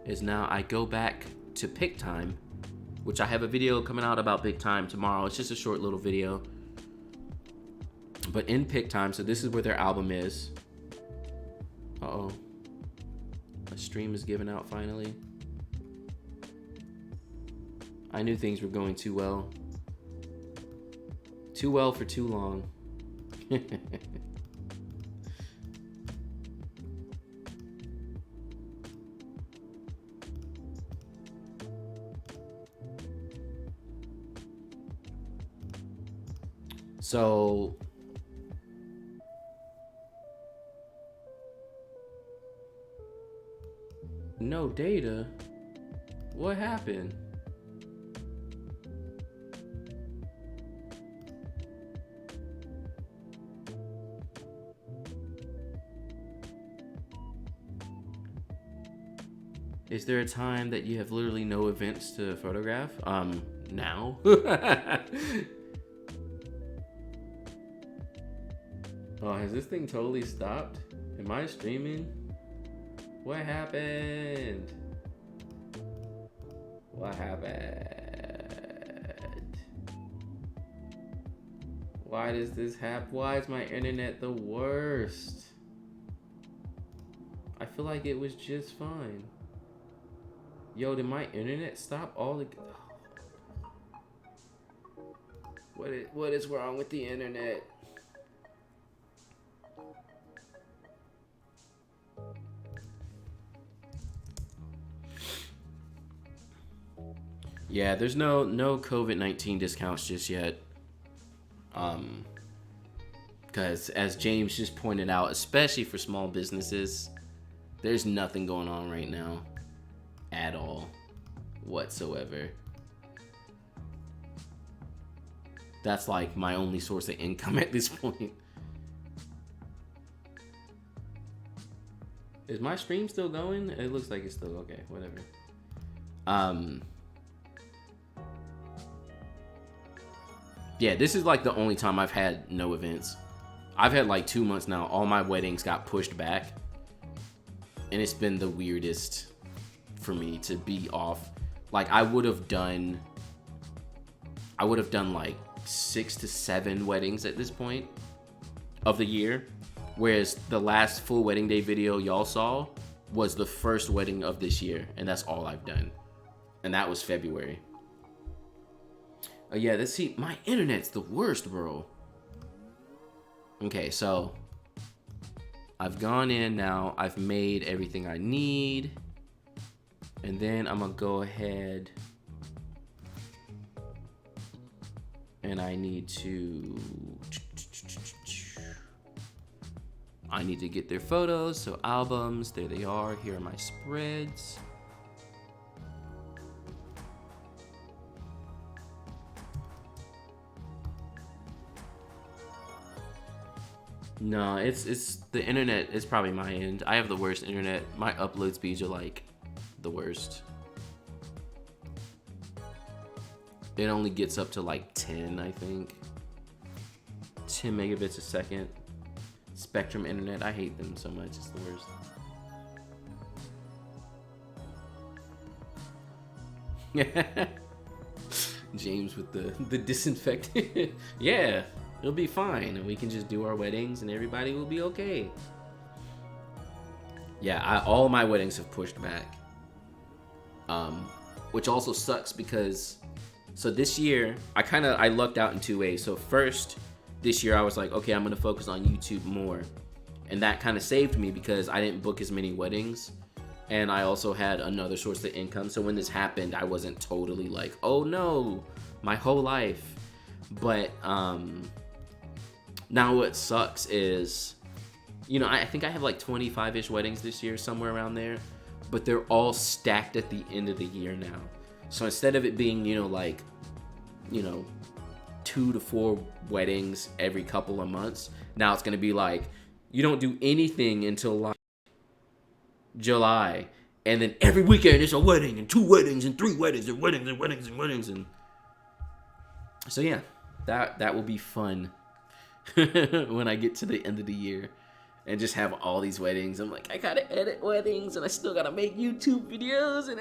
is now I go back to PicTime, which I have a video coming out about PicTime tomorrow. It's just a short little video. But in PicTime, so this is where their album is. Uh-oh. A stream is giving out finally. I knew things were going too well. Too well for too long. So no data? What happened? Is there a time that you have literally no events to photograph? Now? Oh, has this thing totally stopped? Am I streaming? What happened? What happened? Why does this happen? Why is my internet the worst? I feel like it was just fine. Yo, did my internet stop all the... What is wrong with the internet? Yeah, there's no COVID-19 discounts just yet. Because as James just pointed out, especially for small businesses, there's nothing going on right now at all whatsoever. That's like my only source of income at this point. Is my stream still going? It looks like it's still okay, whatever. Yeah, this is like the only time I've had no events. I've had like 2 months now. All my weddings got pushed back. And it's been the weirdest for me to be off. Like I would have done like 6 to 7 weddings at this point of the year. Whereas the last full wedding day video y'all saw was the first wedding of this year. And that's all I've done. And that was February. Oh yeah, my internet's the worst, bro. Okay, so I've gone in now. I've made everything I need. And then I'm gonna go ahead and I need to get their photos. So albums, there they are. Here are my spreads. No, it's the internet is probably my end. I have the worst internet. My upload speeds are like the worst. It only gets up to like 10, I think. 10 megabits a second. Spectrum internet, I hate them so much. It's the worst. James with the disinfectant. Yeah, it'll be fine. We can just do our weddings and everybody will be okay. Yeah, all my weddings have pushed back. Which also sucks because, so this year, I lucked out in two ways. So first, this year I was like, okay, I'm gonna focus on YouTube more. And that kind of saved me because I didn't book as many weddings. And I also had another source of income. So when this happened, I wasn't totally like, oh no, my whole life. But now what sucks is, you know, I think I have like 25-ish weddings this year, somewhere around there. But they're all stacked at the end of the year now. So instead of it being, like, 2 to 4 weddings every couple of months, now it's going to be like, you don't do anything until like July, and then every weekend it's a wedding and 2 weddings and 3 weddings and weddings and weddings and weddings. And so yeah, that will be fun when I get to the end of the year and just have all these weddings. I'm like, I gotta edit weddings and I still gotta make YouTube videos and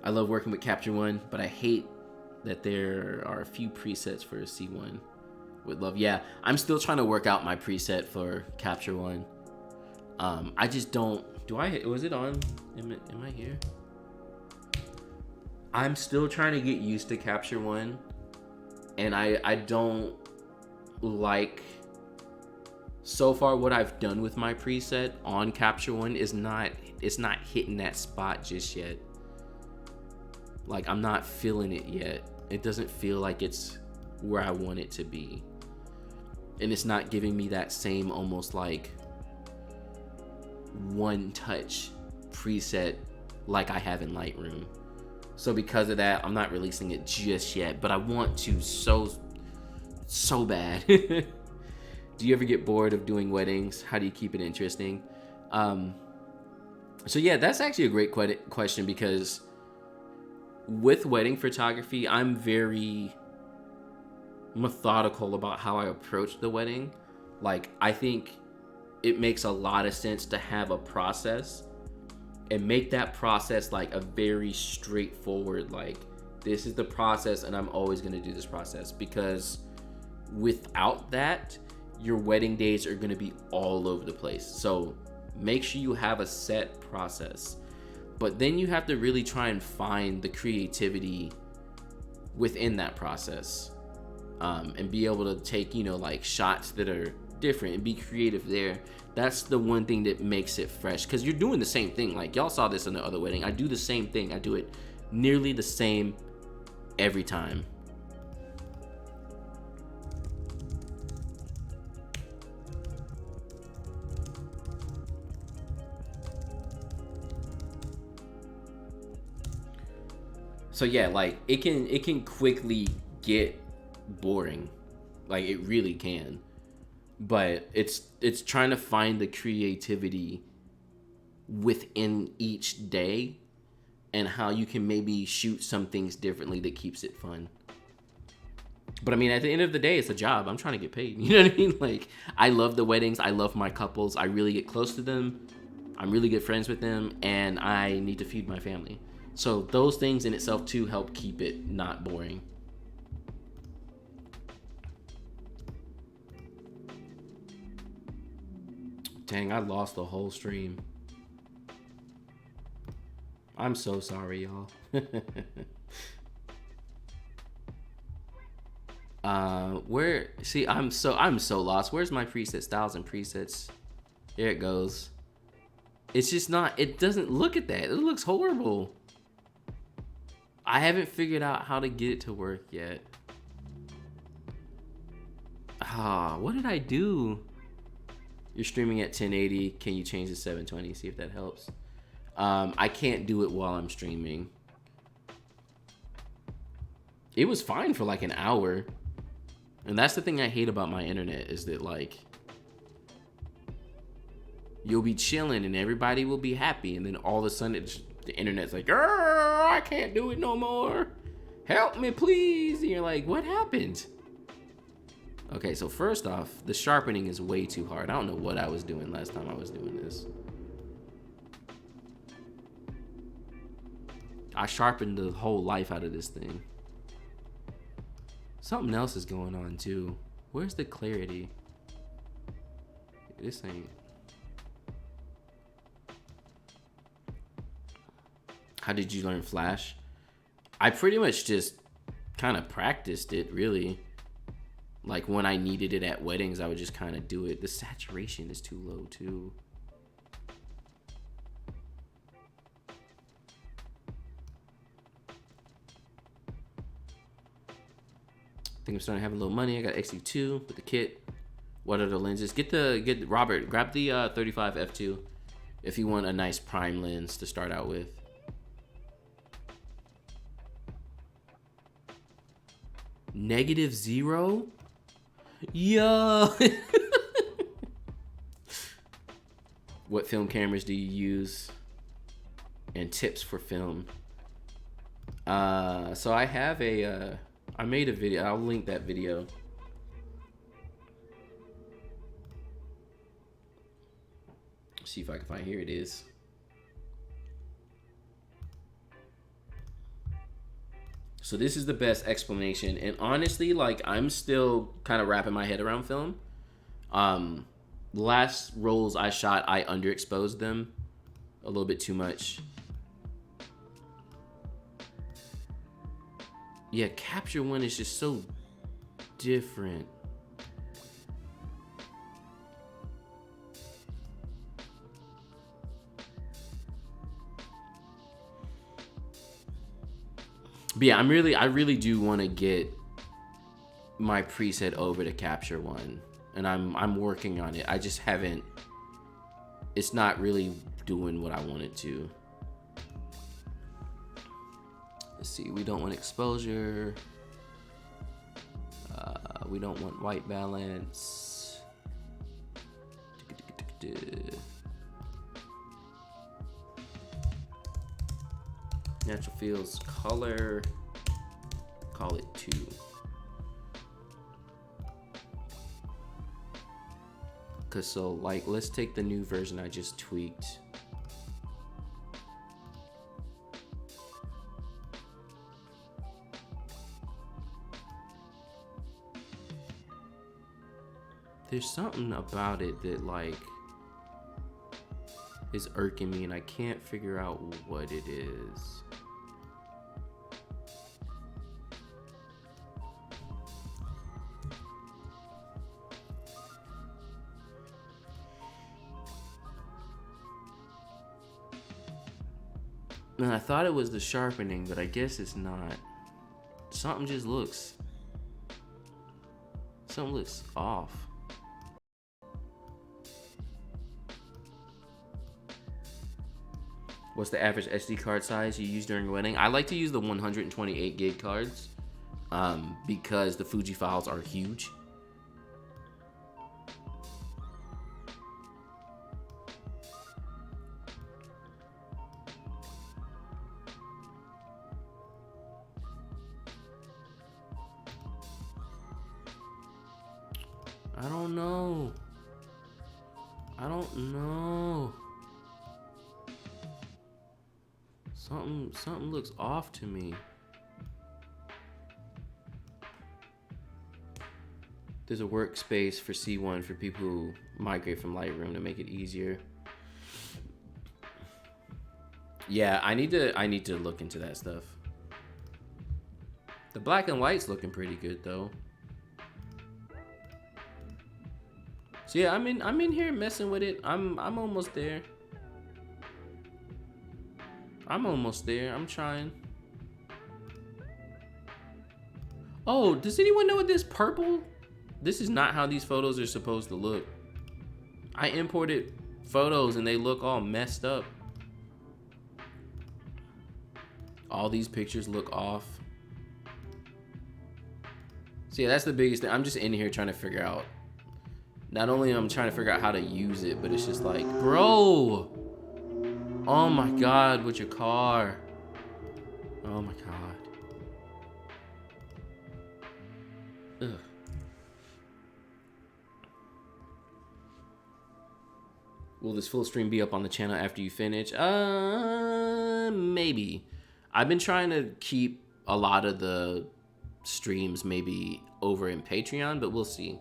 I love working with Capture One, but I hate that there are a few presets for C1 with love. Yeah, I'm still trying to work out my preset for Capture One. I just don't. Was it on? Am I here? I'm still trying to get used to Capture One, and I don't like. So far, what I've done with my preset on Capture One is not hitting that spot just yet. Like, I'm not feeling it yet. It doesn't feel like it's where I want it to be. And it's not giving me that same almost like one touch preset like I have in Lightroom. So because of that, I'm not releasing it just yet, but I want to so bad. Do you ever get bored of doing weddings? How do you keep it interesting? So yeah, that's actually a great question because with wedding photography, I'm very methodical about how I approach the wedding. Like, I think it makes a lot of sense to have a process and make that process like a very straightforward, like, this is the process and I'm always going to do this process, because without that, your wedding days are going to be all over the place. So make sure you have a set process. But then you have to really try and find the creativity within that process, and be able to take, like shots that are different and be creative there. That's the one thing that makes it fresh, because you're doing the same thing. Like, y'all saw this in the other wedding. I do the same thing. I do it nearly the same every time. So yeah, like it can quickly get boring. Like, it really can. But it's trying to find the creativity within each day and how you can maybe shoot some things differently that keeps it fun. But I mean, at the end of the day, it's a job. I'm trying to get paid. You know what I mean? Like, I love the weddings. I love my couples. I really get close to them. I'm really good friends with them, and I need to feed my family. So those things in itself too help keep it not boring. Dang, I lost the whole stream. I'm so sorry, y'all. Where? See, I'm so lost. Where's my preset styles and presets? There it goes. It's just not. It doesn't look at that. It looks horrible. I haven't figured out how to get it to work yet. What did I do? You're streaming at 1080. Can you change to 720? See if that helps. I can't do it while I'm streaming. It was fine for like an hour. And that's the thing I hate about my internet is that like you'll be chilling and everybody will be happy, and then all of a sudden the internet's like, I can't do it no more. Help me, please. And you're like, what happened? Okay, so first off, the sharpening is way too hard. I don't know what I was doing last time I was doing this. I sharpened the whole life out of this thing. Something else is going on too. Where's the clarity? This ain't. How did you learn Flash? I pretty much just kind of practiced it, really. Like when I needed it at weddings, I would just kind of do it. The saturation is too low too. I think I'm starting to have a little money. I got X-T2 with the kit. What are the lenses? Get Robert, grab the 35 f2 if you want a nice prime lens to start out with. -0? Yo. What film cameras do you use? And tips for film. So I have a I made a video. I'll link that video. See if I can find. Here it is. So this is the best explanation, and honestly, like, I'm still kind of wrapping my head around film. Last rolls I shot, I underexposed them a little bit too much. Yeah, Capture One is just so different. But yeah, I really do want to get my preset over to Capture One, and I'm working on it. I just haven't. It's not really doing what I want it to. Let's see. We don't want exposure. We don't want white balance. Natural fields, color, call it 2. Cause so like, let's take the new version I just tweaked. There's something about it that like is irking me, and I can't figure out what it is. And I thought it was the sharpening, but I guess it's not. Something just looks off. What's the average SD card size you use during a wedding? I like to use the 128 gig cards because the Fuji files are huge. I don't know. I don't know. Something looks off to me. There's a workspace for C1 for people who migrate from Lightroom to make it easier. Yeah, I need to look into that stuff. The black and white's looking pretty good though. So yeah, I'm in here messing with it. I'm almost there. I'm almost there. I'm trying. Oh, does anyone know what this purple? This is not how these photos are supposed to look. I imported photos and they look all messed up. All these pictures look off. So yeah, that's the biggest thing. I'm just in here trying to figure out. Not only am I trying to figure out how to use it, but it's just like, bro. Oh my God, with your car. Oh my God. Ugh. Will this full stream be up on the channel after you finish? Maybe. I've been trying to keep a lot of the streams maybe over in Patreon, but we'll see.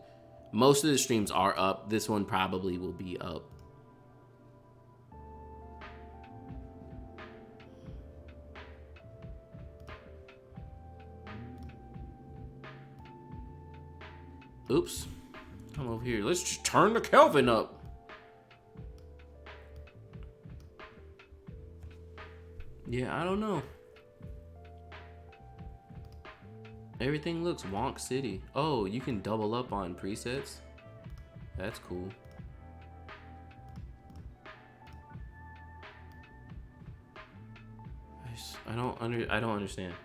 Most of the streams are up. This one probably will be up. Oops. Come over here. Let's just turn the Kelvin up. Yeah, I don't know. Everything looks wonk city. Oh, you can double up on presets. That's cool. I don't understand.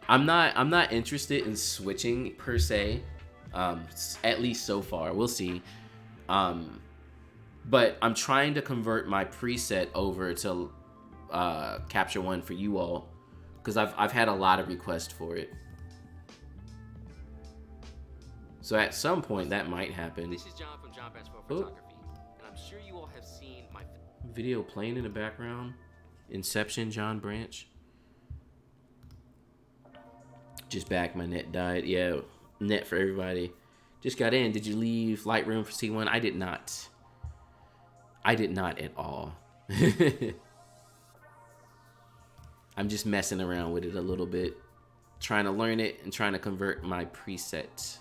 I'm not interested in switching per se. At least so far. We'll see. But I'm trying to convert my preset over to Capture One for you all, because I've had a lot of requests for it. So at some point that might happen. This is John from John Branch Photography, and I'm sure you all have seen my video playing in the background. Inception, John Branch. Just back, my net died. Yeah, net for everybody. Just got in. Did you leave Lightroom for C1? I did not. I did not at all. I'm just messing around with it a little bit, trying to learn it and trying to convert my preset.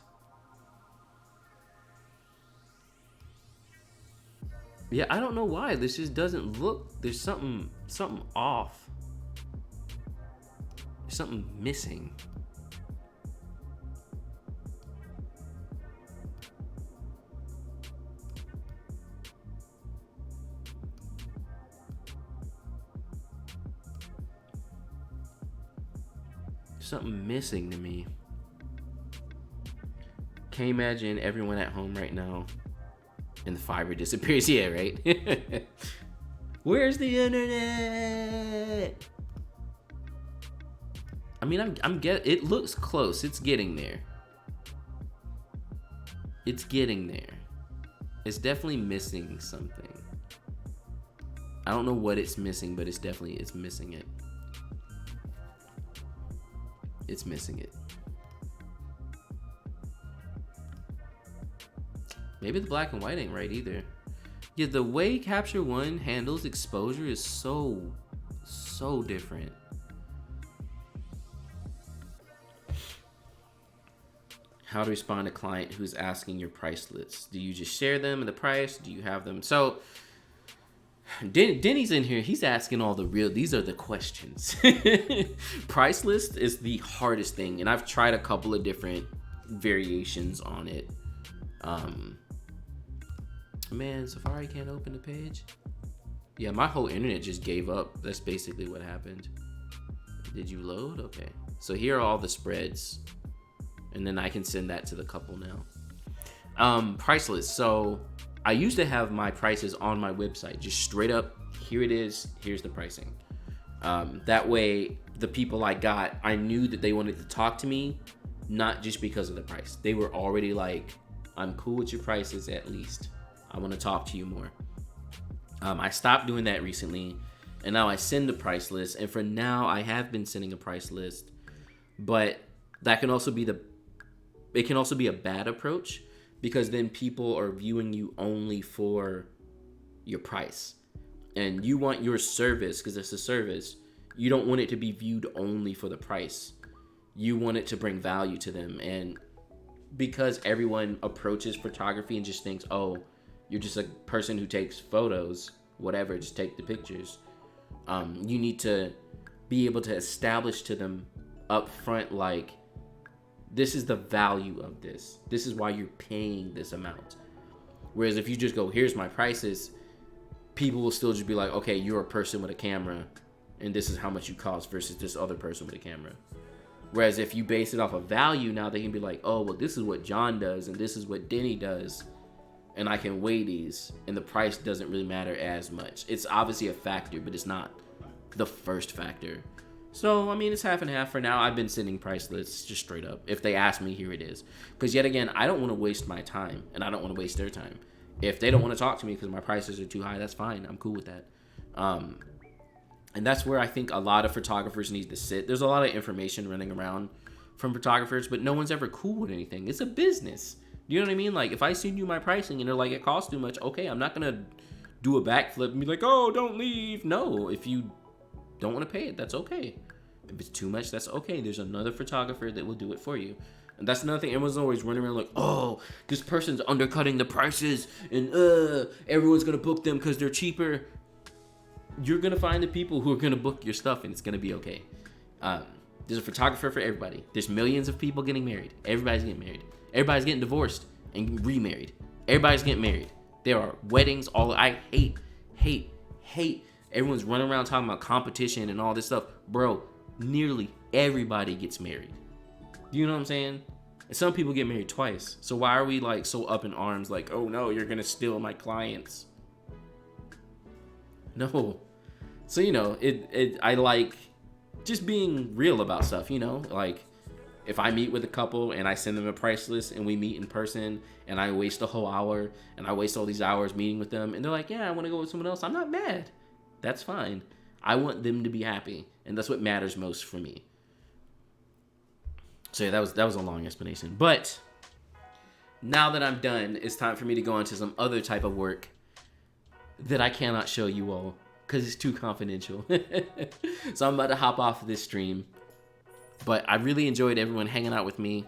Yeah, I don't know why. This just doesn't look, there's something off. There's something missing. Something missing to me. Can you imagine everyone at home right now and the fiber disappears? Yeah, right? Where's the internet? I mean, it looks close. It's getting there. It's getting there. It's definitely missing something. I don't know what it's missing, but it's missing it. It's missing it. Maybe the black and white ain't right either. Yeah, the way Capture One handles exposure is so different. How to respond to a client who's asking your price lists. Do you just share them and the price? Do you have them? So Denny's in here. He's asking all the real, these are the questions. Price list is the hardest thing. And I've tried a couple of different variations on it. Man, Safari can't open the page. Yeah, my whole internet just gave up. That's basically what happened. Did you load? Okay. So here are all the spreads. And then I can send that to the couple now. Price list. So I used to have my prices on my website, just straight up, here it is, here's the pricing. That way, the people I got, I knew that they wanted to talk to me, not just because of the price. They were already like, I'm cool with your prices at least. I want to talk to you more. I stopped doing that recently, and now I send a price list. And for now, I have been sending a price list, but that can also be it can also be a bad approach, because then people are viewing you only for your price. And you want your service, because it's a service, you don't want it to be viewed only for the price. You want it to bring value to them. And because everyone approaches photography and just thinks, oh, you're just a person who takes photos, whatever, just take the pictures. You need to be able to establish to them up front, like, this is the value of this. This is why you're paying this amount. Whereas if you just go, here's my prices, people will still just be like, okay, you're a person with a camera, and this is how much you cost versus this other person with a camera. Whereas if you base it off of value, now they can be like, oh, well, this is what John does, and this is what Denny does, and I can weigh these, and the price doesn't really matter as much. It's obviously a factor, but it's not the first factor. So, I mean, it's half and half for now. I've been sending price lists just straight up. If they ask me, here it is. Because yet again, I don't want to waste my time, and I don't want to waste their time. If they don't want to talk to me because my prices are too high, that's fine. I'm cool with that. And that's where I think a lot of photographers need to sit. There's a lot of information running around from photographers, but no one's ever cool with anything. It's a business. You know what I mean? Like, if I send you my pricing and they're like, it costs too much, okay, I'm not going to do a backflip and be like, oh, don't leave. No, if you don't want to pay it, that's okay. If it's too much, that's okay. There's another photographer that will do it for you. And that's another thing. Everyone's always running around like, oh, this person's undercutting the prices and everyone's going to book them because they're cheaper. You're going to find the people who are going to book your stuff, and it's going to be okay. There's a photographer for everybody. There's millions of people getting married. Everybody's getting married. Everybody's getting divorced and remarried. Everybody's getting married. There are weddings. I hate. Everyone's running around talking about competition and all this stuff. Bro, nearly everybody gets married. You know what I'm saying? And some people get married twice. So why are we like so up in arms like, oh no, you're going to steal my clients? No. So, you know, I like just being real about stuff, you know? Like, if I meet with a couple and I send them a price list and we meet in person and I waste a whole hour and I waste all these hours meeting with them and they're like, yeah, I want to go with someone else, I'm not mad. That's fine. I want them to be happy, and that's what matters most for me. So yeah, that was a long explanation. But now that I'm done, it's time for me to go into some other type of work that I cannot show you all because it's too confidential. So I'm about to hop off of this stream. But I really enjoyed everyone hanging out with me.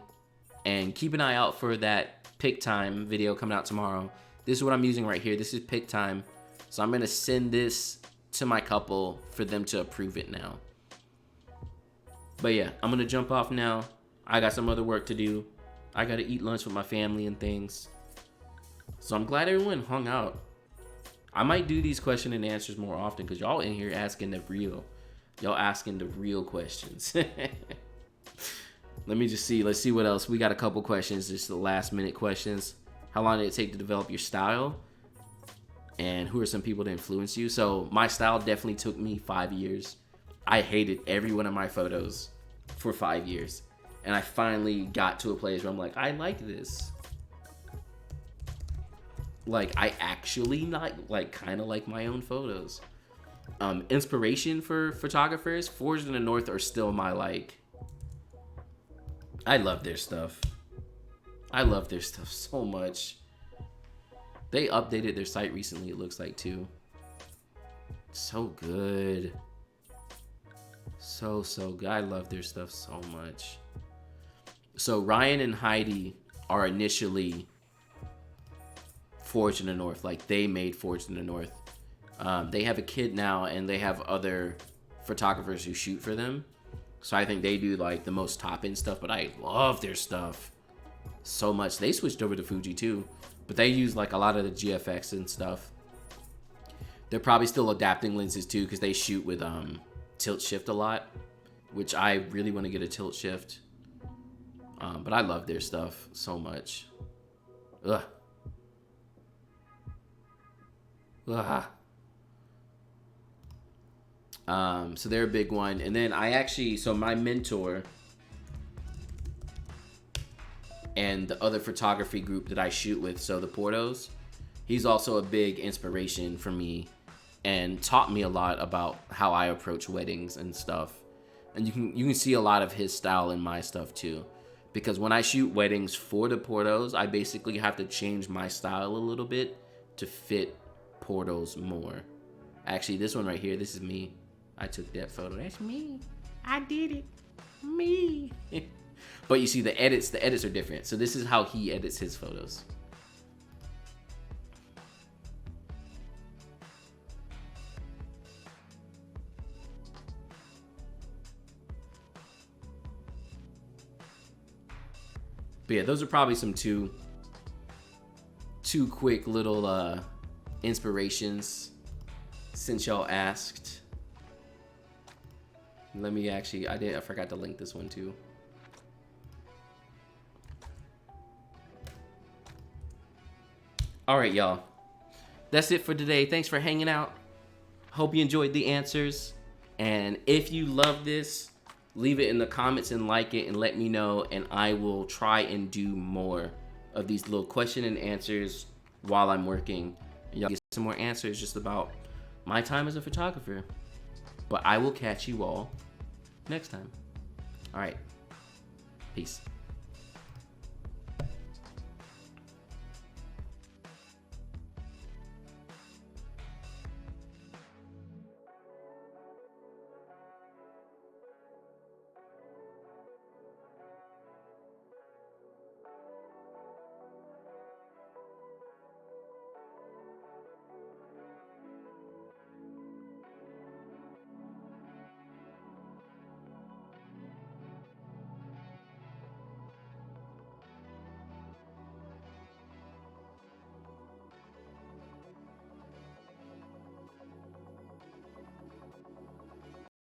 And keep an eye out for that pick time video coming out tomorrow. This is what I'm using right here. This is pick time. So I'm going to send this to my couple for them to approve it now. But yeah, I'm going to jump off now. I got some other work to do. I got to eat lunch with my family and things. So I'm glad everyone hung out. I might do these question and answers more often because y'all in here asking the real. Y'all asking the real questions. Let me just see. Let's see what else. We got a couple questions. Just the last minute questions. How long did it take to develop your style? And who are some people that influence you? So my style definitely took me 5 years. I hated every one of my photos for 5 years. And I finally got to a place where I'm like, I like this. Like, I actually kind of like my own photos. Inspiration for photographers, Forged in the North are still my I love their stuff. I love their stuff so much. They updated their site recently, it looks like, too. So good. So good. I love their stuff so much. So Ryan and Heidi are initially Forged in the North. Like, they made Forged in the North. They have a kid now, and they have other photographers who shoot for them. So I think they do, like, the most top-end stuff, but I love their stuff so much. They switched over to Fuji, too. But they use, like, a lot of the GFX and stuff. They're probably still adapting lenses, too, because they shoot with tilt shift a lot, which I really want to get a tilt shift. But I love their stuff so much. Ugh. So they're a big one. And then so my mentor and the other photography group that I shoot with, so the Portos, he's also a big inspiration for me and taught me a lot about how I approach weddings and stuff. And you can see a lot of his style in my stuff too. Because when I shoot weddings for the Portos, I basically have to change my style a little bit to fit Portos more. Actually, this one right here, this is me. I took that photo. That's me. I did it. Me. But you see the edits are different. So this is how he edits his photos. But yeah, those are probably some two quick little inspirations since y'all asked. Let me actually, I forgot to link this one too. All right, y'all. That's it for today. Thanks for hanging out. Hope you enjoyed the answers. And if you love this, leave it in the comments and like it and let me know, and I will try and do more of these little question and answers while I'm working. And y'all get some more answers just about my time as a photographer. But I will catch you all next time. All right. Peace.